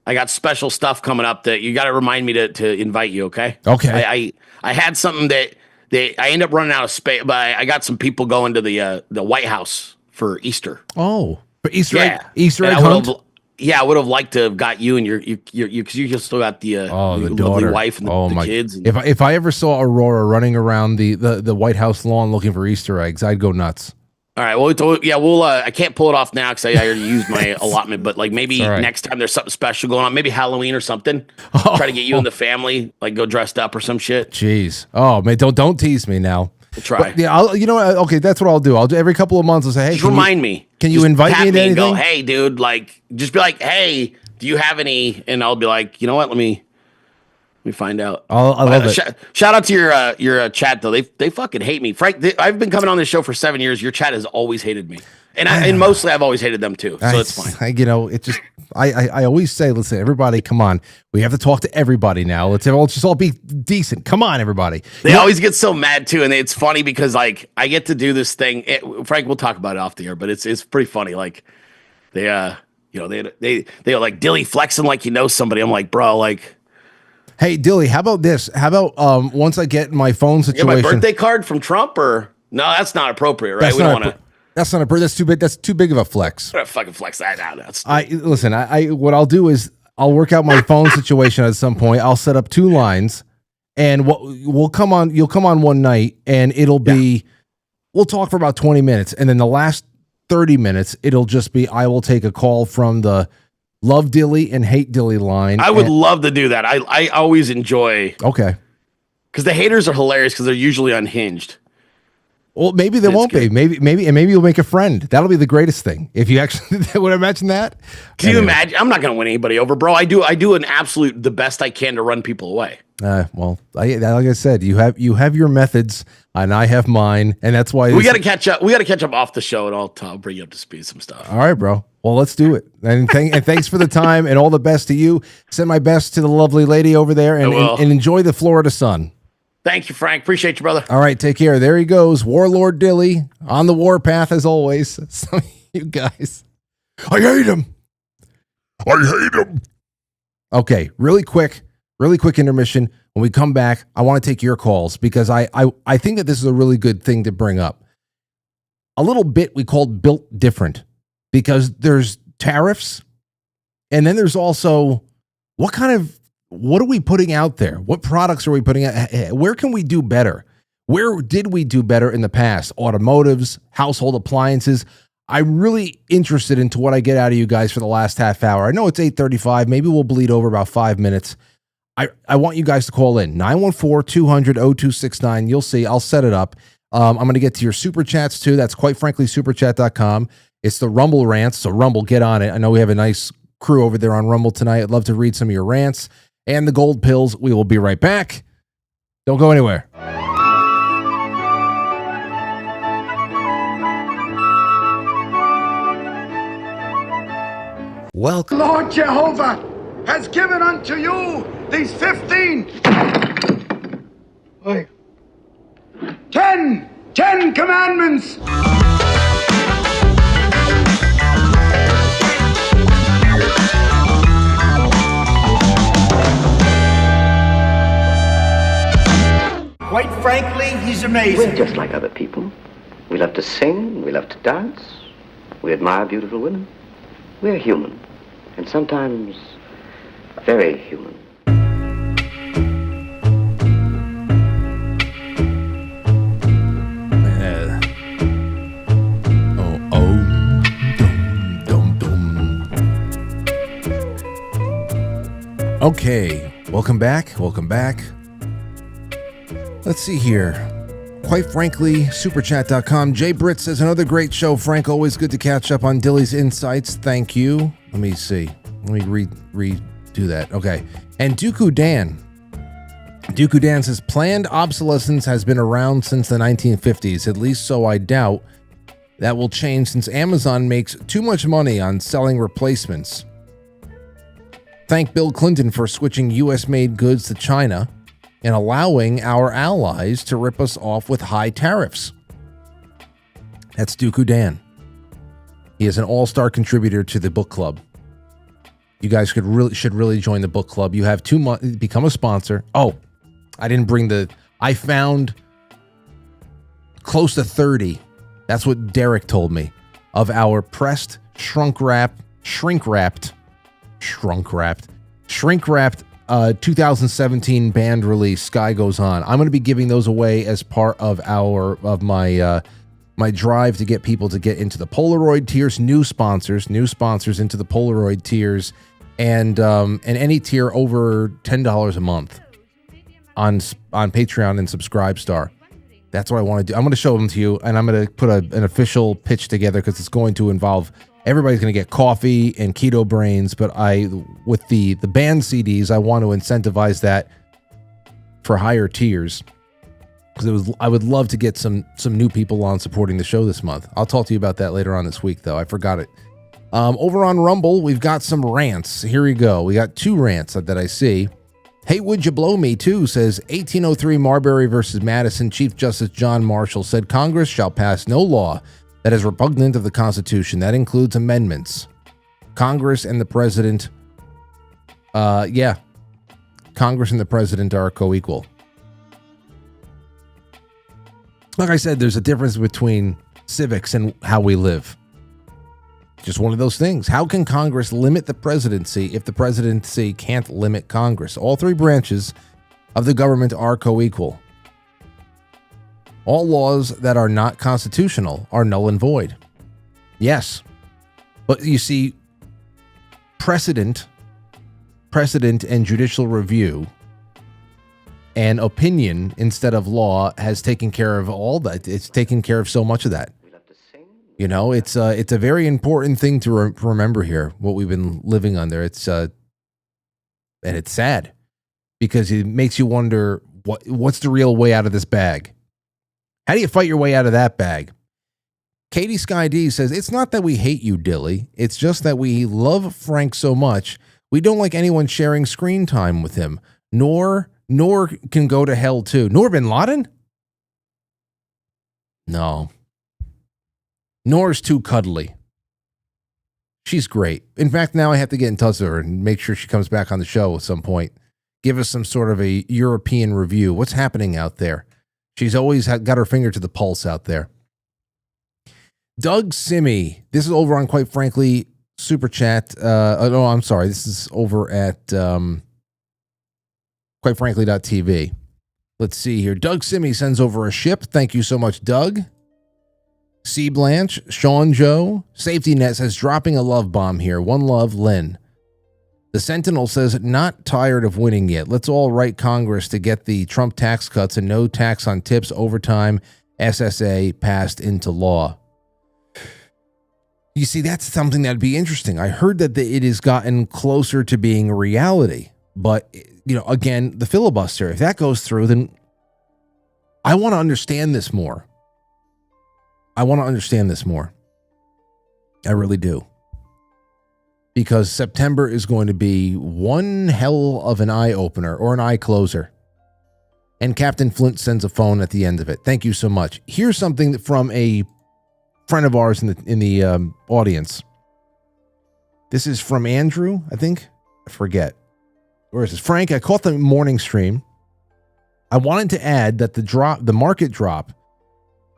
I got special stuff coming up that you got to remind me to invite you. Okay. Okay. I had something that I end up running out of space, but I got some people going to the White House for Easter. Oh, for Easter egg, Easter egg hunt. yeah, I would have liked to have got you and your because you just still got the the lovely daughter, wife and the kids. And, if I ever saw Aurora running around the White House lawn looking for Easter eggs, I'd go nuts. all right, we'll I can't pull it off now because I already used my allotment, but like maybe next time there's something special going on, maybe Halloween or something. Try to get you and the family like go dressed up or some shit. Jeez, oh man, don't tease me now. We'll try. But, yeah, you know what? Okay, that's what I'll do. I'll do every couple of months. I'll say, hey, just remind me. Can you just invite me to anything? And go, hey, dude, like just be like, hey, do you have any? And I'll be like, you know what? Let me find out. I love it. Shout out to your chat though. They fucking hate me. Frank, I've been coming on this show for 7 years. Your chat has always hated me, and mostly I've always hated them too. So it's fine. I always say, listen, everybody, come on. We have to talk to everybody now. Let's just all be decent. Come on, everybody. They always get so mad too, and it's funny because like I get to do this thing. Frank, we'll talk about it off the air, but it's pretty funny. Like they are like Dilley flexing like you know somebody. I'm like, bro, like. Hey, Dilley, how about this? How about once I get my phone situation? You get my birthday card from Trump or no? That's not appropriate, right? We don't want to. That's not that's too big. That's too big of a flex. I'm gonna fucking flex that out. Listen. What I'll do is I'll work out my phone situation at some point. I'll set up 2 lines, and we'll come on. You'll come on one night, and it'll be. We'll talk for about 20 minutes, and then the last 30 minutes, it'll just be I will take a call from the love Dilley and hate Dilley line. I would love to do that. I always enjoy. Okay. Because the haters are hilarious because they're usually unhinged. Well, maybe they won't be. Maybe you'll make a friend. That'll be the greatest thing. If you actually would imagine that. Can you imagine? I'm not going to win anybody over, bro. I do an absolute the best I can to run people away. Well, like I said, you have your methods, and I have mine, and that's why we got to catch up. We got to catch up off the show, and I'll bring you up to speed some stuff. All right, bro. Well, let's do it. And thanks for the time, and all the best to you. Send my best to the lovely lady over there, and enjoy the Florida sun. Thank you, Frank. Appreciate you, brother. All right, take care. There he goes, Warlord Dilley, on the warpath as always. Some of you guys, I hate him. Okay, really quick intermission. When we come back, I want to take your calls because I think that this is a really good thing to bring up. A little bit we called built different because there's tariffs, and then there's also what are we putting out there? What products are we putting out? Where can we do better? Where did we do better in the past? Automotives, household appliances. I'm really interested into what I get out of you guys for the last half hour. I know it's 8:35. Maybe we'll bleed over about 5 minutes. I want you guys to call in 914-200-0269. You'll see. I'll set it up. I'm going to get to your super chats too. That's quite frankly superchat.com. It's the Rumble rants. So Rumble, get on it. I know we have a nice crew over there on Rumble tonight. I'd love to read some of your rants and the gold pills. We will be right back. Don't go anywhere. Welcome. Lord Jehovah has given unto you these 15 10 commandments. Quite frankly, he's amazing. We're just like other people. We love to sing, we love to dance, we admire beautiful women. We're human, and sometimes very human. Okay, welcome back. Let's see here. Quite frankly, superchat.com. Jay Britt says, another great show, Frank. Always good to catch up on Dilley's insights. Thank you. Let me see. Let me redo that. Okay. And Dooku Dan says, planned obsolescence has been around since the 1950s, at least so I doubt that will change since Amazon makes too much money on selling replacements. Thank Bill Clinton for switching U.S.-made goods to China and allowing our allies to rip us off with high tariffs. That's Dooku Dan. He is an all-star contributor to the book club. You guys should really join the book club. You have 2 months, become a sponsor. Oh, I found close to 30. That's what Derek told me, of our pressed, shrink-wrapped Shrink wrapped 2017 band release, Sky Goes On. I'm going to be giving those away as part of my drive to get people to get into the Polaroid tiers, new sponsors into the Polaroid tiers, and any tier over $10 a month on Patreon and Subscribestar. That's what I want to do. I'm going to show them to you, and I'm going to put an official pitch together because it's going to involve everybody's going to get coffee and keto brains. But with the band CDs, I want to incentivize that for higher tiers because I would love to get some new people on supporting the show this month. I'll talk to you about that later on this week, though. I forgot it. Over on Rumble, we've got some rants. Here we go. We got 2 rants that I see. Hey, would you blow me too, says 1803 Marbury versus Madison. Chief Justice John Marshall said Congress shall pass no law that is repugnant of the Constitution. That includes amendments. Congress and the president, Congress and the president are co-equal. Like I said, there's a difference between civics and how we live. Just one of those things. How can Congress limit the presidency if the presidency can't limit Congress? All 3 branches of the government are co-equal. All laws that are not constitutional are null and void. Yes. But you see, precedent and judicial review and opinion instead of law has taken care of all that. It's taken care of so much of that. You know, it's a very important thing to remember here, what we've been living under. It's and it's sad because it makes you wonder what's the real way out of this bag? How do you fight your way out of that bag? Katie Sky D says, it's not that we hate you, Dilley. It's just that we love Frank so much, we don't like anyone sharing screen time with him. Nor can go to hell too. Nor Bin Laden? No. Nor's too cuddly. She's great. In fact, now I have to get in touch with her and make sure she comes back on the show at some point. Give us some sort of a European review. What's happening out there? She's always got her finger to the pulse out there. Doug Simmy. This is over on Quite Frankly Super Chat. No, I'm sorry. This is over at quitefrankly.tv. Let's see here. Doug Simmy sends over a ship. Thank you so much, Doug. C. Blanche, Sean Joe, Safety Net says, dropping a love bomb here. One love, Lynn. The Sentinel says, not tired of winning yet. Let's all write Congress to get the Trump tax cuts and no tax on tips, overtime, SSA passed into law. You see, that's something that'd be interesting. I heard that it has gotten closer to being a reality. But, you know, again, the filibuster, if that goes through, then I want to understand this more. I really do. Because September is going to be one hell of an eye-opener or an eye-closer. And Captain Flint sends a phone at the end of it. Thank you so much. Here's something from a friend of ours in the audience. This is from Andrew, I think. I forget. Where is this? Frank, I caught the morning stream. I wanted to add that the market drop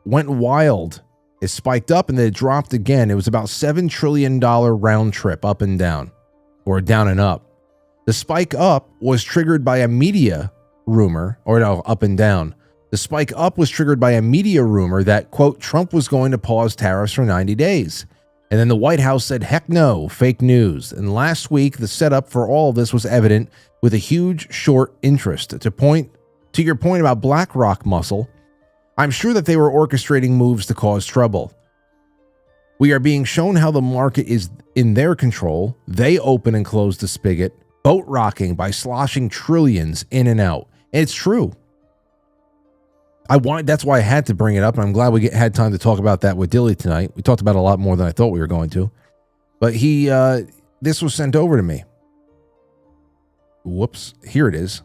went wild. It spiked up and then it dropped again. It was about $7 trillion round trip up and down, or down and up. The spike up was triggered by a media rumor, or no, up and down. The spike up was triggered by a media rumor that, quote, Trump was going to pause tariffs for 90 days. And then the White House said, heck no, fake news. And last week, the setup for all of this was evident with a huge short interest. To your point about BlackRock muscle, I'm sure that they were orchestrating moves to cause trouble. We are being shown how the market is in their control. They open and close the spigot, boat rocking by sloshing trillions in and out. And it's true. That's why I had to bring it up, and I'm glad we had time to talk about that with Dilley tonight. We talked about it a lot more than I thought we were going to. But this was sent over to me. Whoops, here it is.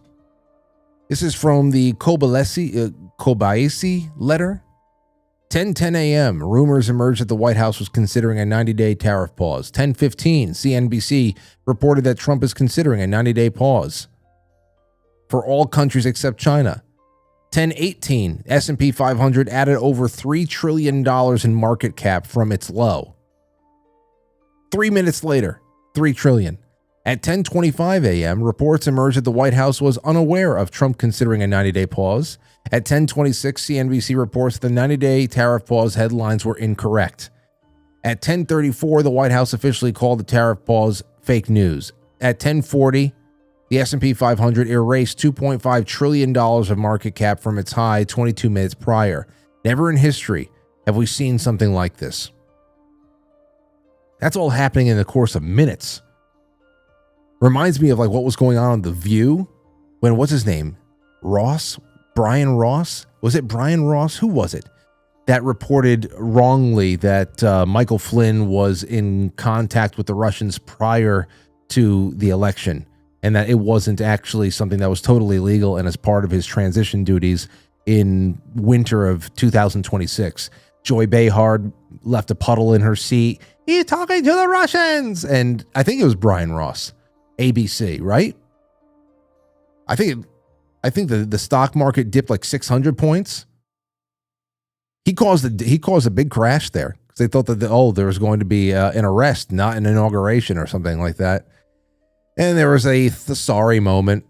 This is from the Kobayashi letter. 10:10 a.m. Rumors emerged that the White House was considering a 90-day tariff pause. 10:15, CNBC reported that Trump is considering a 90-day pause for all countries except China. 10:18, S&P 500 added over $3 trillion in market cap from its low. 3 minutes later, $3 trillion. At 10:25 a.m., reports emerged that the White House was unaware of Trump considering a 90-day pause. At 10:26, CNBC reports the 90-day tariff pause headlines were incorrect. At 10:34, the White House officially called the tariff pause fake news. At 10:40, the S&P 500 erased $2.5 trillion of market cap from its high 22 minutes prior. Never in history have we seen something like this. That's all happening in the course of minutes. Reminds me of like what was going on The View when, what's his name? Brian Ross? Was it Brian Ross? Who was it that reported wrongly that Michael Flynn was in contact with the Russians prior to the election and that it wasn't actually something that was totally legal and as part of his transition duties in winter of 2026. Joy Behar left a puddle in her seat. He's talking to the Russians. And I think it was Brian Ross. ABC, right? I think the stock market dipped like 600 points. He caused a big crash there because they thought that there was going to be an arrest, not an inauguration or something like that. And there was a sorry moment.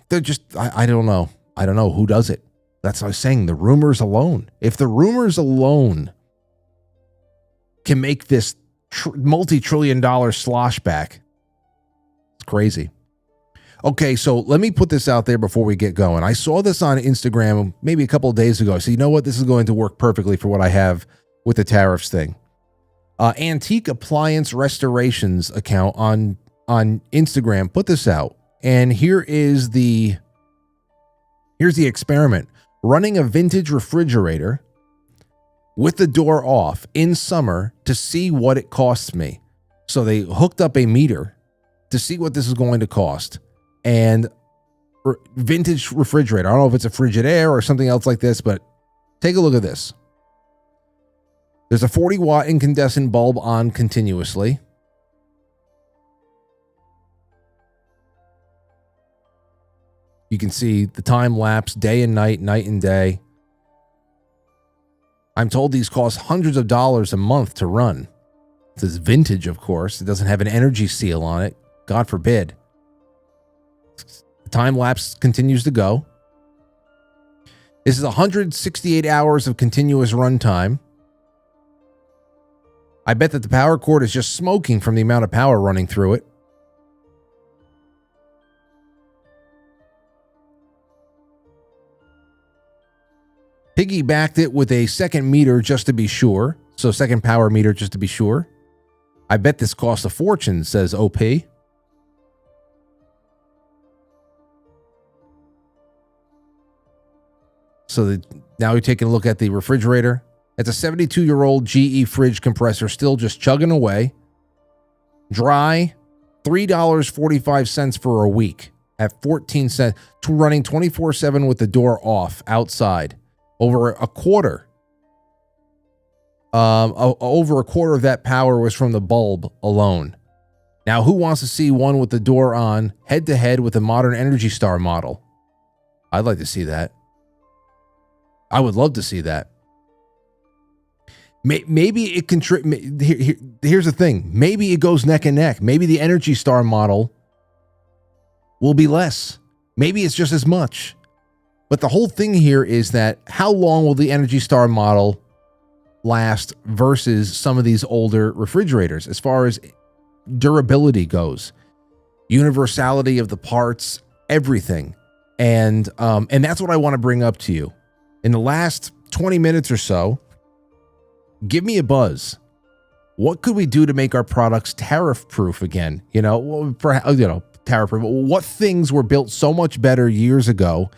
They're just I don't know who does it. That's what I was saying. The rumors alone. If the rumors alone can make this multi-trillion-dollar slosh back. It's crazy. Okay, so let me put this out there before we get going. I saw this on Instagram maybe a couple of days ago. So you know what? This is going to work perfectly for what I have with the tariffs thing. Antique Appliance Restorations account on Instagram put this out. And here's the experiment. Running a vintage refrigerator with the door off in summer to see what it costs me. So they hooked up a meter to see what this is going to cost. And vintage refrigerator. I don't know if it's a Frigidaire or something else like this, but take a look at this. There's a 40-watt incandescent bulb on continuously. You can see the time lapse, day and night, night and day. I'm told these cost hundreds of dollars a month to run. This is vintage, of course. It doesn't have an energy seal on it. God forbid. The time lapse continues to go. This is 168 hours of continuous runtime. I bet that the power cord is just smoking from the amount of power running through it. Piggybacked it with a second meter just to be sure. So second power meter just to be sure. I bet this cost a fortune, says OP. So now we're taking a look at the refrigerator. It's a 72-year-old GE fridge compressor still just chugging away. Dry, $3.45 for a week at 14 cents. Running 24/7 with the door off outside. Over a quarter of that power was from the bulb alone. Now, who wants to see one with the door on head-to-head with a modern Energy Star model? I'd like to see that. I would love to see that. Maybe it can. Here's the thing. Maybe it goes neck and neck. Maybe the Energy Star model will be less. Maybe it's just as much. But the whole thing here is that how long will the Energy Star model last versus some of these older refrigerators as far as durability goes, universality of the parts, everything. And that's what I want to bring up to you. In the last 20 minutes or so, give me a buzz. What could we do to make our products tariff-proof again? Tariff-proof. What things were built so much better years ago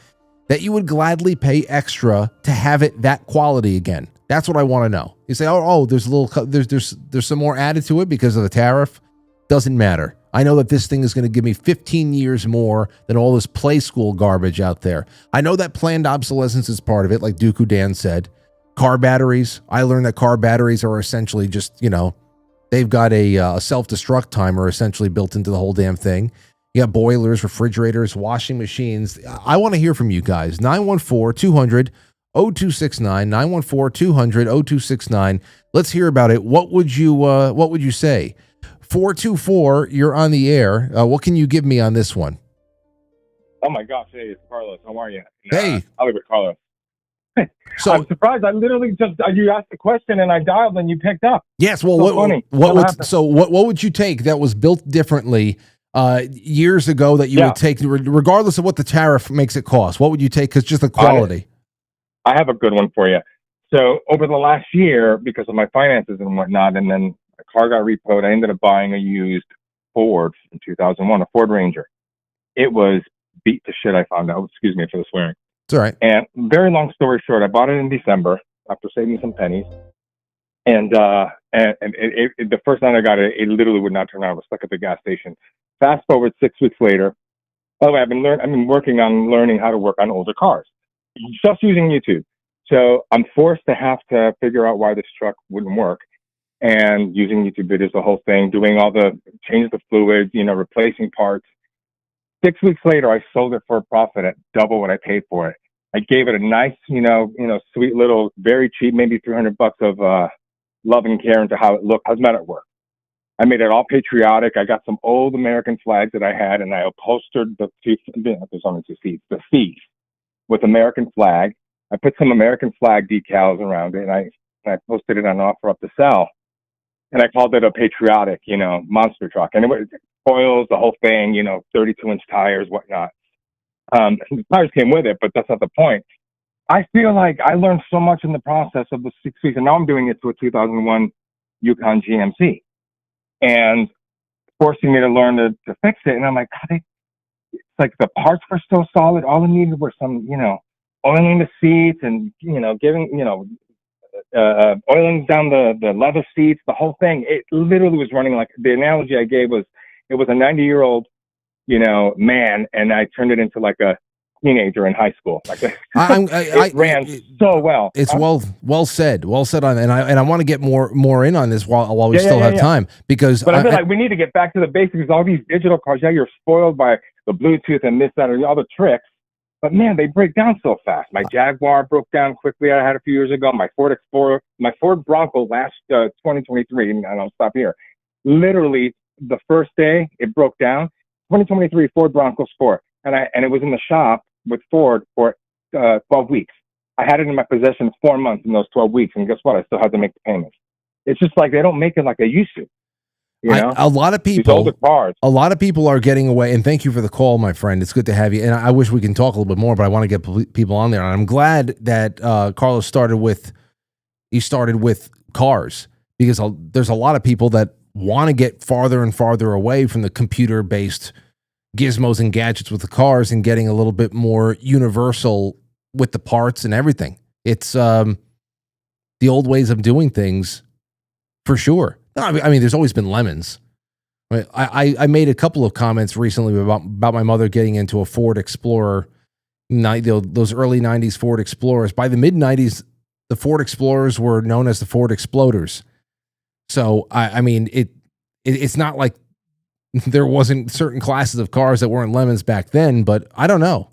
that you would gladly pay extra to have it that quality again? That's what I want to know. You say, there's some more added to it because of the tariff. Doesn't matter. I know that this thing is going to give me 15 years more than all this play school garbage out there. I know that planned obsolescence is part of it, like Dooku Dan said. Car batteries. I learned that car batteries are essentially just, they've got a self-destruct timer essentially built into the whole damn thing. You got boilers, refrigerators, washing machines. I want to hear from you guys. 914-200-0269. 914-200-0269. Let's hear about it. What would you say? 424, you're on the air. What can you give me on this one? Oh my gosh, hey, it's Carlos. How are you? Hey. I live with Carlos. So I'm surprised. I literally just you asked the question and I dialed and you picked up. Yes, well, So funny. what happened? would you take that was built differently years ago that you would take, regardless of what the tariff makes it cost? What would you take? Because just the quality. I have a good one for you. So over the last year, because of my finances and whatnot, and then my car got repoed, I ended up buying a used Ford in 2001, a Ford Ranger. It was beat to shit, I found out. Excuse me for the swearing. It's all right. And very long story short, I bought it in December after saving some pennies. And the first night I got it, it literally would not turn on. I was stuck at the gas station. Fast forward 6 weeks later. By the way, I've been working on learning how to work on older cars, just using YouTube. So I'm forced to have to figure out why this truck wouldn't work, and using YouTube videos, the whole thing, doing all the change the fluids, replacing parts. 6 weeks later, I sold it for a profit at double what I paid for it. I gave it a nice, sweet little, very cheap, maybe $300 of love and care into how it looked. How's that at work? I made it all patriotic. I got some old American flags that I had, and I upholstered the seats with American flag. I put some American flag decals around it, and I posted it on offer up to sell. And I called it a patriotic, monster truck. And it was foils, the whole thing, 32-inch tires, whatnot. The tires came with it, but that's not the point. I feel like I learned so much in the process of the 6 weeks, and now I'm doing it to a 2001 Yukon GMC. And forcing me to learn to fix it. And I'm like, God, it's like the parts were so solid. All I needed were some, oiling the seats and, oiling down the leather seats, the whole thing. It literally was running like, the analogy I gave was, it was a 90-year-old, man, and I turned it into like a teenager in high school. Like it ran so well. It's well said on, and I want to get more in on this while we still have time, because I feel like we need to get back to the basics. All these digital cars, you're spoiled by the Bluetooth and this, that, or all the tricks. But man, they break down so fast. My Jaguar broke down quickly. I had a few years ago. My Ford Explorer, my Ford Bronco last 2023, and I'll stop here. Literally the first day it broke down. 2023 Ford Bronco Sport, and it was in the shop with Ford for 12 weeks. I had it in my possession 4 months in those 12 weeks, and guess what? I still had to make the payments. It's just like they don't make it like they used to. A lot of people are getting away, and thank you for the call, my friend. It's good to have you, and I wish we can talk a little bit more, but I want to get people on there. And I'm glad that Carlos started with cars, because there's a lot of people that want to get farther and farther away from the computer-based gizmos and gadgets with the cars and getting a little bit more universal with the parts and everything. It's the old ways of doing things, for sure. I mean, there's always been lemons. I made a couple of comments recently about my mother getting into a Ford Explorer, those early 90s Ford Explorers. By the mid-90s, the Ford Explorers were known as the Ford Exploders. So, I mean, it's not like there wasn't certain classes of cars that weren't lemons back then, but I don't know.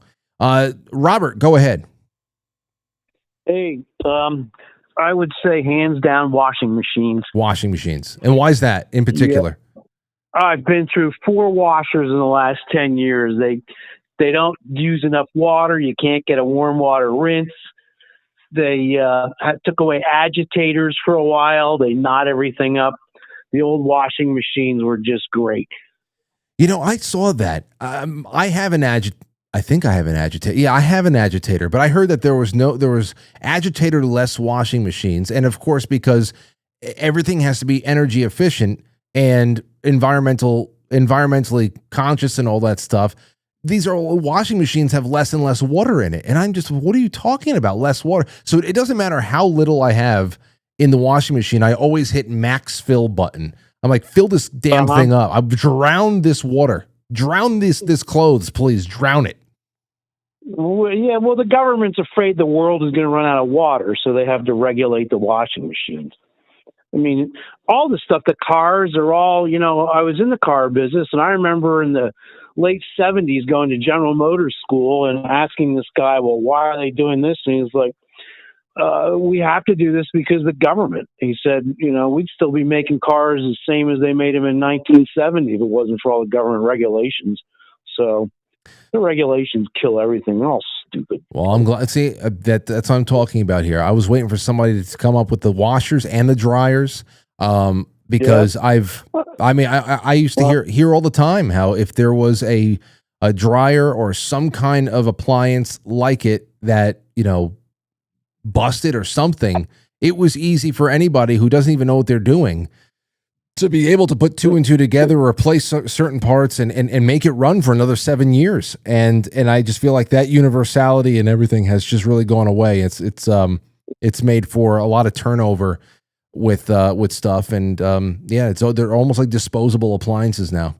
Robert, go ahead. Hey, I would say hands down washing machines. Washing machines. And why is that in particular? Yeah. I've been through 4 washers in the last 10 years. They don't use enough water. You can't get a warm water rinse. They took away agitators for a while. They knot everything up. The old washing machines were just great. I saw that. I have an I think I have an agitator. Yeah, I have an agitator, but I heard that there was agitator-less washing machines. And of course, because everything has to be energy efficient and environmentally conscious and all that stuff, these washing machines have less and less water in it. And I'm just, what are you talking about? Less water. So it doesn't matter how little I have in the washing machine. I always hit max fill button. I'm like, fill this damn thing up. I've drowned this water. Drown this clothes, please. Drown it. Well, yeah, the government's afraid the world is going to run out of water, so they have to regulate the washing machines. I mean, all the stuff, the cars are all, I was in the car business, and I remember in the late 70s going to General Motors school and asking this guy, well, why are they doing this? And he's like, we have to do this because of the government. He said, we'd still be making cars the same as they made them in 1970 if it wasn't for all the government regulations. So the regulations kill everything. They're all stupid. Well, I'm glad. See, that's what I'm talking about here. I was waiting for somebody to come up with the washers and the dryers, because I used to hear all the time how if there was a dryer or some kind of appliance like it that busted or something, it was easy for anybody who doesn't even know what they're doing to be able to put two and two together, replace certain parts, and make it run for another 7 years. And I just feel like that universality and everything has just really gone away. It's made for a lot of turnover with stuff, and they're almost like disposable appliances now.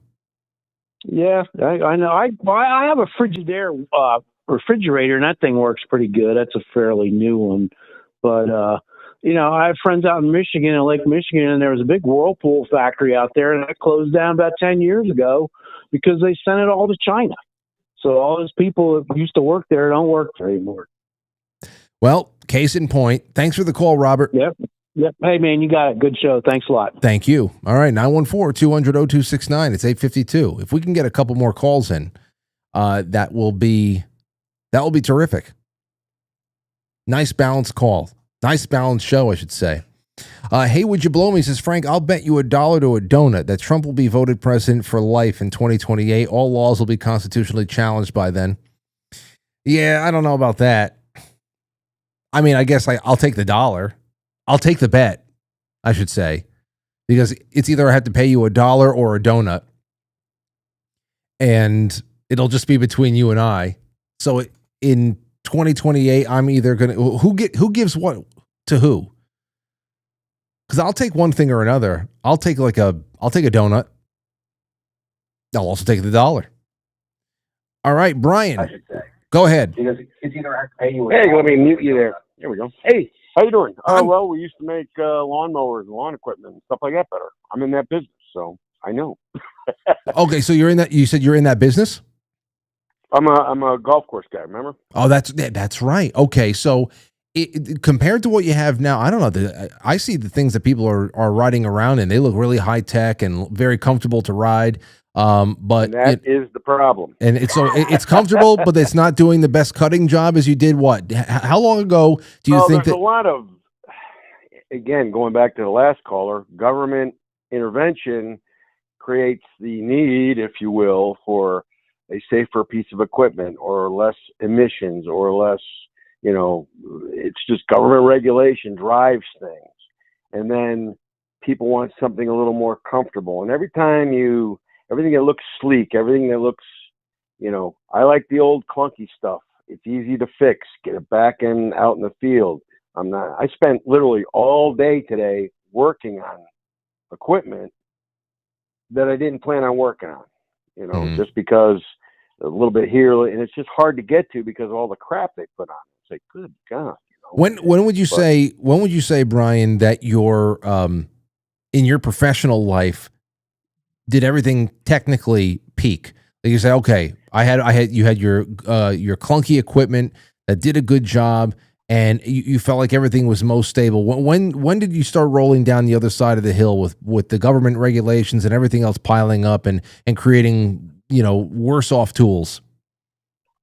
Yeah, I know. I have a Frigidaire refrigerator, and that thing works pretty good. That's a fairly new one, but I have friends out in Michigan, in Lake Michigan, and there was a big Whirlpool factory out there, and that closed down about 10 years ago because they sent it all to China. So all those people that used to work there don't work there anymore. Well, case in point. Thanks for the call, Robert. Yep. Hey, man, you got it. Good show. Thanks a lot. Thank you. All right, 914-200-0269. It's 8:52. If we can get a couple more calls in, that will be terrific. Nice balanced call. Nice balanced show, I should say. Hey, would you blow me? Says Frank, I'll bet you $1 to a donut that Trump will be voted president for life in 2028. All laws will be constitutionally challenged by then. Yeah, I don't know about that. I mean, I guess I'll take the dollar. I'll take the bet, I should say, because it's either I have to pay you $1 or a donut, and it'll just be between you and I. So in 2028, I'm either gonna who gives what to who? Because I'll take one thing or another. I'll take a donut. I'll also take the dollar. All right, Brian, go ahead. It's either I have to pay you. Hey, let me mute you there. There we go. Hey. How you doing? Well, we used to make lawnmowers and lawn equipment and stuff like that better. I'm in that business, so I know. Okay, so you're in that. You said you're in that business. I'm a golf course guy. Remember? Oh, that's right. Okay, so compared to what you have now, I don't know. I see the things that people are riding around in. They look really high tech and very comfortable to ride. But that is the problem. And it's comfortable, but it's not doing the best cutting job as you did. What? How long ago do you think there's a lot of, again, going back to the last caller, government intervention creates the need, if you will, for a safer piece of equipment or less emissions or less, it's just government regulation drives things. And then people want something a little more comfortable. And everything that looks sleek, everything that looks, I like the old clunky stuff. It's easy to fix, get it back out in the field. I spent literally all day today working on equipment that I didn't plan on working on, just because a little bit here, and it's just hard to get to because of all the crap they put on. It's like, good God. When would you say, Brian, that your in your professional life did everything technically peak? Like you say, okay, you had your clunky equipment that did a good job, and you felt like everything was most stable. When did you start rolling down the other side of the hill with the government regulations and everything else piling up and creating worse off tools?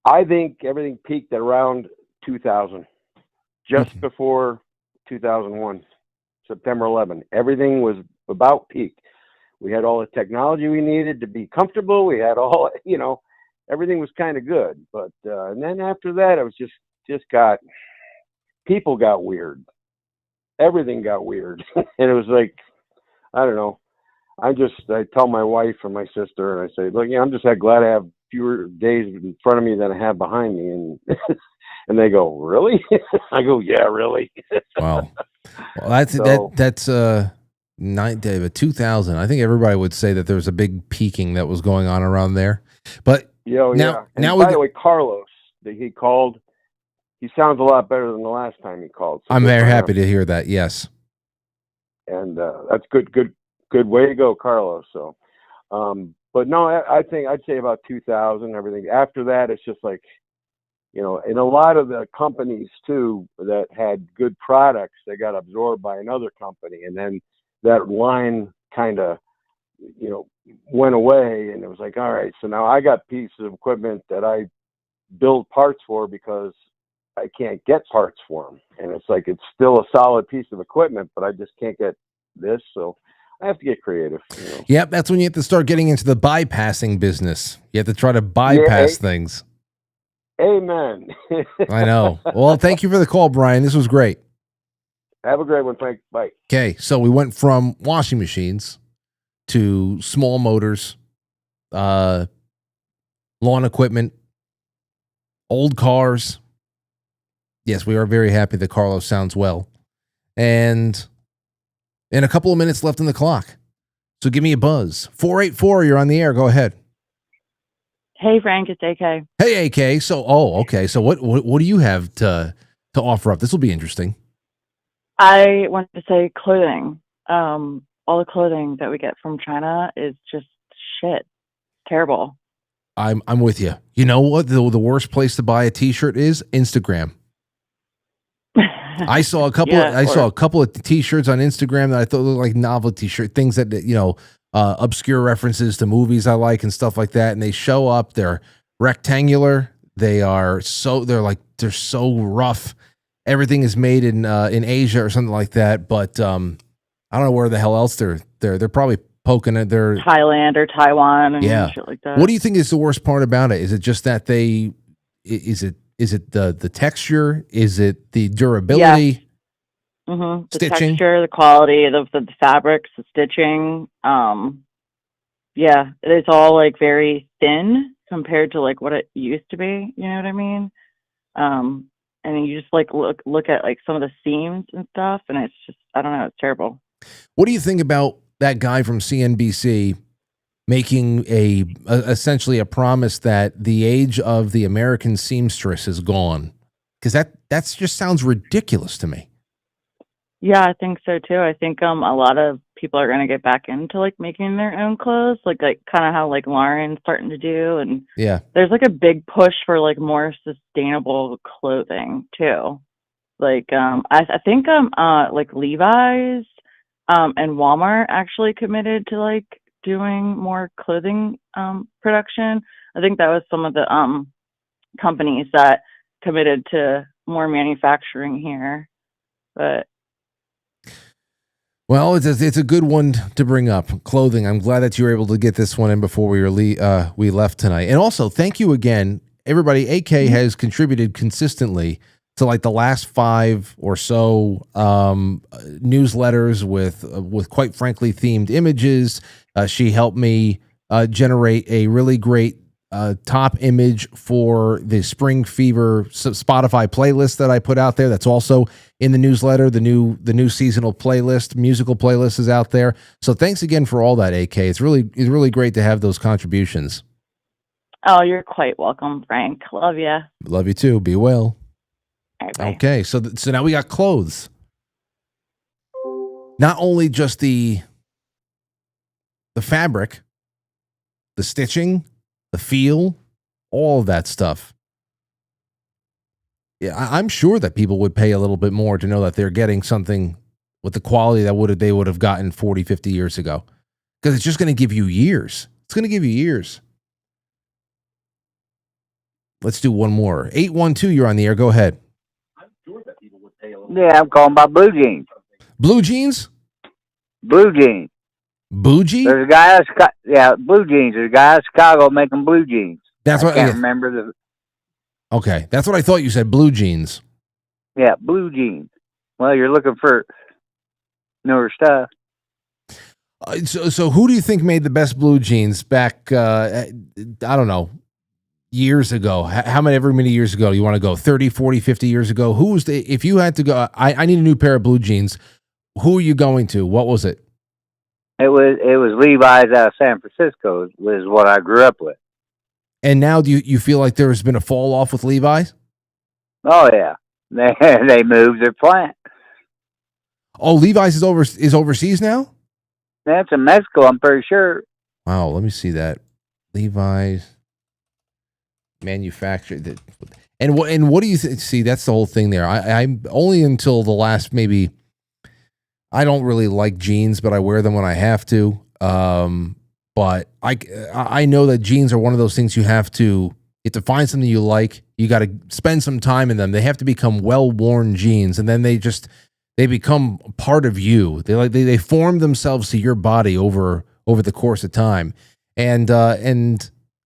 I think everything peaked at around 2000, just before 2001, September 11. Everything was about peak. We had all the technology we needed to be comfortable. We had all, everything was kind of good. But and then after that, it was people got weird. Everything got weird. And it was like, I don't know. I tell my wife and my sister, and I say, look, I'm just glad I have fewer days in front of me than I have behind me. And and they go, really? I go, yeah, really. Wow. Well, that's 2000. I think everybody would say that there was a big peaking that was going on around there. But now by the way, Carlos, he called. He sounds a lot better than the last time he called. So I'm very happy to hear that. Yes. And that's good way to go, Carlos. So, but no, I think I'd say about 2000. Everything after that, it's just like And a lot of the companies too that had good products, they got absorbed by another company, and then that line kind of, went away, and it was like, all right, so now I got pieces of equipment that I build parts for because I can't get parts for them, and it's like it's still a solid piece of equipment, but I just can't get this, so I have to get creative. Yep, that's when you have to start getting into the bypassing business. You have to try to bypass things. Amen. I know. Well, thank you for the call, Brian. This was great. Have a great one, Frank. Bye. Okay, so we went from washing machines to small motors, lawn equipment, old cars. Yes, we are very happy that Carlos sounds well. And in a couple of minutes left on the clock. So give me a buzz. 484, you're on the air. Go ahead. Hey, Frank, it's AK. Hey, AK. So, okay. So what do you have to offer up? This will be interesting. I wanted to say clothing. All the clothing that we get from China is just shit. Terrible. I'm with you. You know what? The worst place to buy a T-shirt is Instagram. I saw a couple. Saw a couple of T-shirts on Instagram that I thought looked like novelty shirt things that obscure references to movies I like and stuff like that. And they show up. They're rectangular. They're so rough. Everything is made in Asia or something like that. But I don't know where the hell else they're probably poking at their Thailand or Taiwan and shit like that. What do you think is the worst part about it? Is it just that is it the texture? Is it the durability? Yeah. Mm-hmm. The stitching? texture, the quality of the fabrics, the stitching. Yeah, it's all like very thin compared to like what it used to be. You know what I mean? And you just like look at like some of the seams and stuff, and it's just, I don't know, it's terrible. What do you think about that guy from CNBC making essentially a promise that the age of the American seamstress is gone? Because that just sounds ridiculous to me. Yeah, I think so too. I think a lot of people are going to get back into like making their own clothes, like kind of how like Lauren's starting to do, and yeah, there's like a big push for like more sustainable clothing too. Like I think like Levi's and Walmart actually committed to like doing more clothing production. I think that was some of the companies that committed to more manufacturing here. But well, it's a good one to bring up, clothing. I'm glad that you were able to get this one in before we left tonight. And also, thank you again, everybody. AK has contributed consistently to like the last 5 or so newsletters with quite frankly themed images. She helped me generate a really great top image for the Spring Fever Spotify playlist that I put out there. That's also in the newsletter. The new seasonal playlist, musical playlist is out there. So thanks again for all that, AK. It's really great to have those contributions. oh, you're quite welcome, Frank. Love ya. Love you too. Be well. All right, bye. Okay, so now we got clothes. Not only just the fabric, the stitching, the feel, all of that stuff. Yeah, I'm sure that people would pay a little bit more to know that they're getting something with the quality that they would have gotten 40, 50 years ago. Because it's just going to give you years. It's going to give you years. Let's do one more. 812, you're on the air. Go ahead. Yeah, I'm calling about blue jeans. Blue jeans? Blue jeans. Bougie? There's a guy blue jeans. There's a guy in Chicago making blue jeans. That's what I can't remember the. Okay, that's what I thought you said. Blue jeans. Yeah, blue jeans. Well, you're looking for newer stuff. So who do you think made the best blue jeans back? I don't know. Years ago, how many years ago you want to go? 30, 40, 50 years ago? Who was if you had to go, I need a new pair of blue jeans. Who are you going to? What was it? It was Levi's out of San Francisco was what I grew up with. And now do you feel like there has been a fall off with Levi's? Oh yeah. They moved their plant. Oh, Levi's is overseas now? That's in Mexico, I'm pretty sure. Wow, let me see that. Levi's manufactured. And what do you see? That's the whole thing there. I'm only until the last maybe. I don't really like jeans, but I wear them when I have to. But I know that jeans are one of those things you have to find something you like. You got to spend some time in them. They have to become well-worn jeans, and then they become part of you. They form themselves to your body over the course of time. And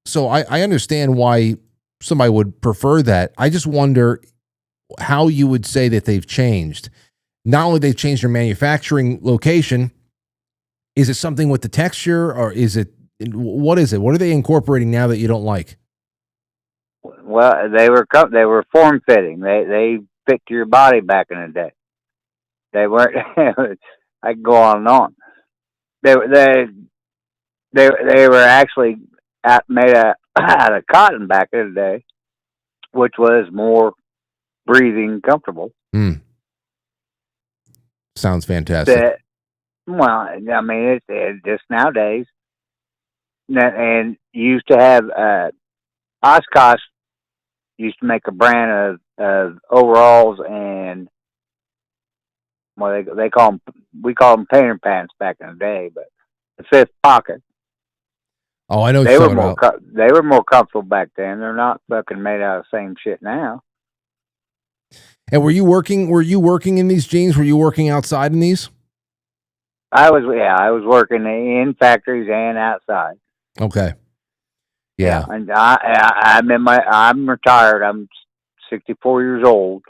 so I understand why somebody would prefer that. I just wonder how you would say that they've changed. Not only they've changed their manufacturing location, is it something with the texture, or is it, what is it? What are they incorporating now that you don't like? Well, they were form fitting. They fit to your body back in the day. They weren't. I could go on and on. They were actually made out of cotton back in the day, which was more breathing comfortable. Sounds fantastic. Well, I mean, it's just nowadays. And you used to have Oshkosh used to make a brand of overalls and they call them. We call them painter pants back in the day, but the fifth pocket. Oh, I know. They were more comfortable back then. They're not fucking made out of the same shit now. And were you working in these jeans? Were you working outside in these? I was working in factories and outside. Okay. Yeah. And I'm retired. I'm 64 years old.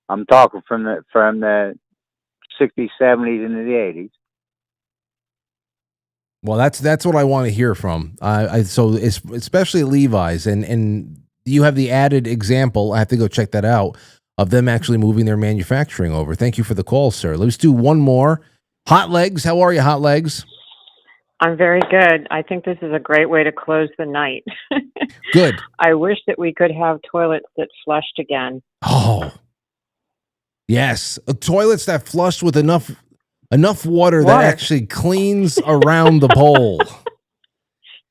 I'm talking from the 60s, 70s, into the 80s. Well, that's what I want to hear from. So especially Levi's, and you have the added example. I have to go check that out of them actually moving their manufacturing over. Thank you for the call, sir. Let's do one more. Hot Legs, how are you, Hot Legs? I'm very good. I think this is a great way to close the night. Good. I wish that we could have toilets that flushed again. Oh, yes. Toilets that flush with enough water that actually cleans around the bowl.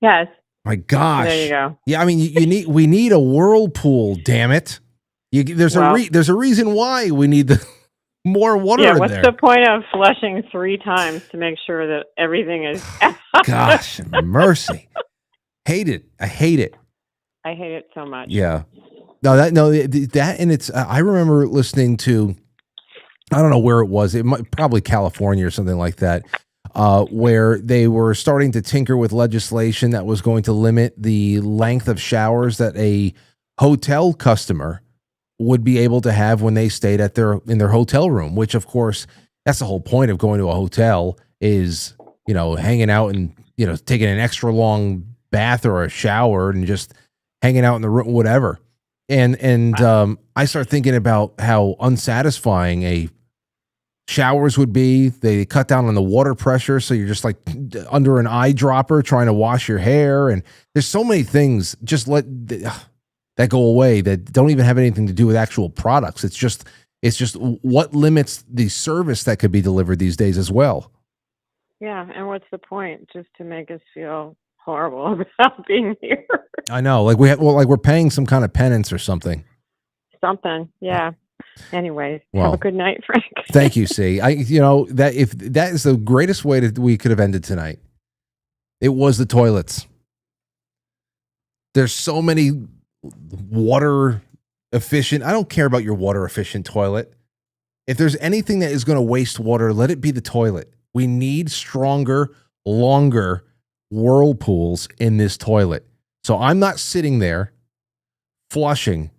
Yes. My gosh. There you go. Yeah, I mean, we need a whirlpool, damn it. There's a reason why we need the more water in there. Yeah, what's the point of flushing 3 times to make sure that everything is... Gosh, mercy. Hate it. I hate it. I hate it so much. Yeah. That and it's, I remember listening to, I don't know where it was. It might probably California or something like that, where they were starting to tinker with legislation that was going to limit the length of showers that a hotel customer would be able to have when they stayed in their hotel room, which of course, that's the whole point of going to a hotel is, hanging out and, taking an extra long bath or a shower and just hanging out in the room, whatever. And I start thinking about how unsatisfying showers would be. They cut down on the water pressure, so you're just like under an eyedropper trying to wash your hair. And there's so many things that go away that don't even have anything to do with actual products. It's just what limits the service that could be delivered these days as well. Yeah, and what's the point? Just to make us feel horrible about being here. I know, like we're paying some kind of penance or something. Something, yeah. Anyways, Well, have a good night, Frank. Thank you, C. That is the greatest way we could have ended tonight. It was the toilets. There's so many water efficient. I don't care about your water efficient toilet. If there's anything that is going to waste water, let it be the toilet. We need stronger, longer whirlpools in this toilet. So I'm not sitting there flushing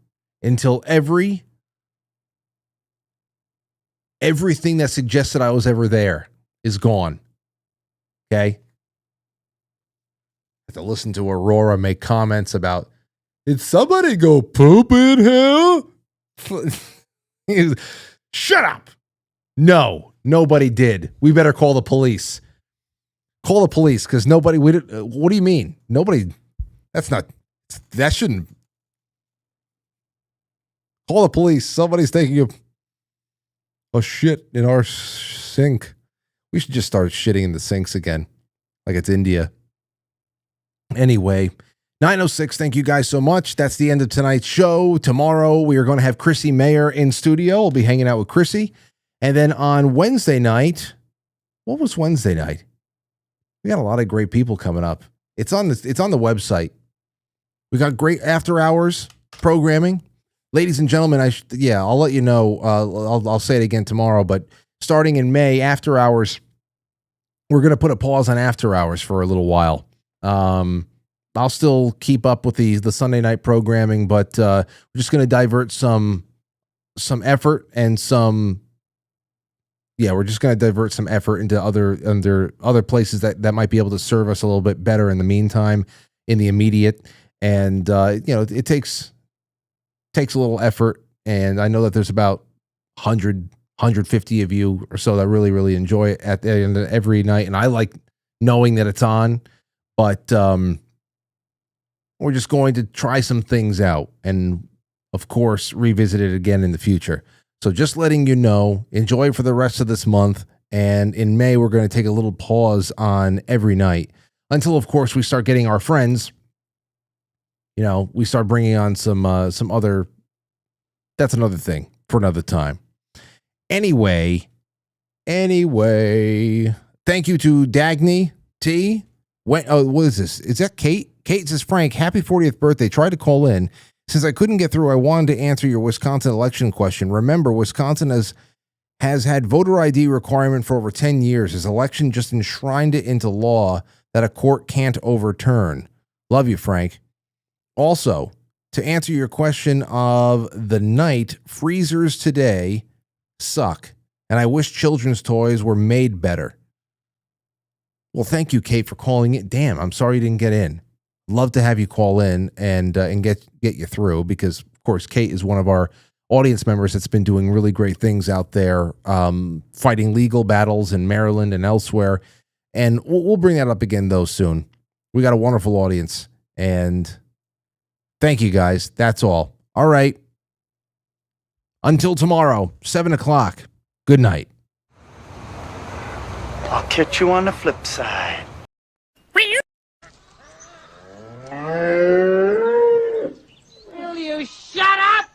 until everything that suggested I was ever there is gone. Okay? I have to listen to Aurora make comments about, did somebody go poop in here? Shut up. No, nobody did. We better call the police. Call the police because nobody, what do you mean? Nobody, that shouldn't. Call the police. Somebody's taking a shit in our sink. We should just start shitting in the sinks again. Like it's India. Anyway, 9:06. Thank you guys so much. That's the end of tonight's show. Tomorrow we are going to have Chrissy Mayer in studio. We'll be hanging out with Chrissy. And then on Wednesday night, what was Wednesday night? We got a lot of great people coming up. It's on the website. We got great after hours programming. Ladies and gentlemen, I'll let you know. I'll say it again tomorrow, but starting in May, after hours, we're going to put a pause on after hours for a little while. I'll still keep up with the Sunday night programming, but we're just going to divert some effort and we're just going to divert some effort into other places that might be able to serve us a little bit better in the meantime, in the immediate. And it takes a little effort, and I know that there's about 150 of you or so that really, really enjoy it at the end of every night, and I like knowing that it's on, but we're just going to try some things out and, of course, revisit it again in the future. So just letting you know, enjoy for the rest of this month, and in May, we're going to take a little pause on every night until, of course, we start getting our friends. We start bringing on some other. That's another thing for another time. Anyway, thank you to Dagny T. What is this? Is that Kate? Kate says, Frank, happy 40th birthday. Tried to call in. Since I couldn't get through, I wanted to answer your Wisconsin election question. Remember, Wisconsin has had voter ID requirement for over 10 years. His election just enshrined it into law that a court can't overturn. Love you, Frank. Also, to answer your question of the night, freezers today suck, and I wish children's toys were made better. Well, thank you, Kate, for calling it. Damn, I'm sorry you didn't get in. Love to have you call in and get you through, because, of course, Kate is one of our audience members that's been doing really great things out there, fighting legal battles in Maryland and elsewhere. And we'll bring that up again, though, soon. We got a wonderful audience, and thank you, guys. That's all. All right. Until tomorrow, 7 o'clock. Good night. I'll catch you on the flip side. Will you shut up?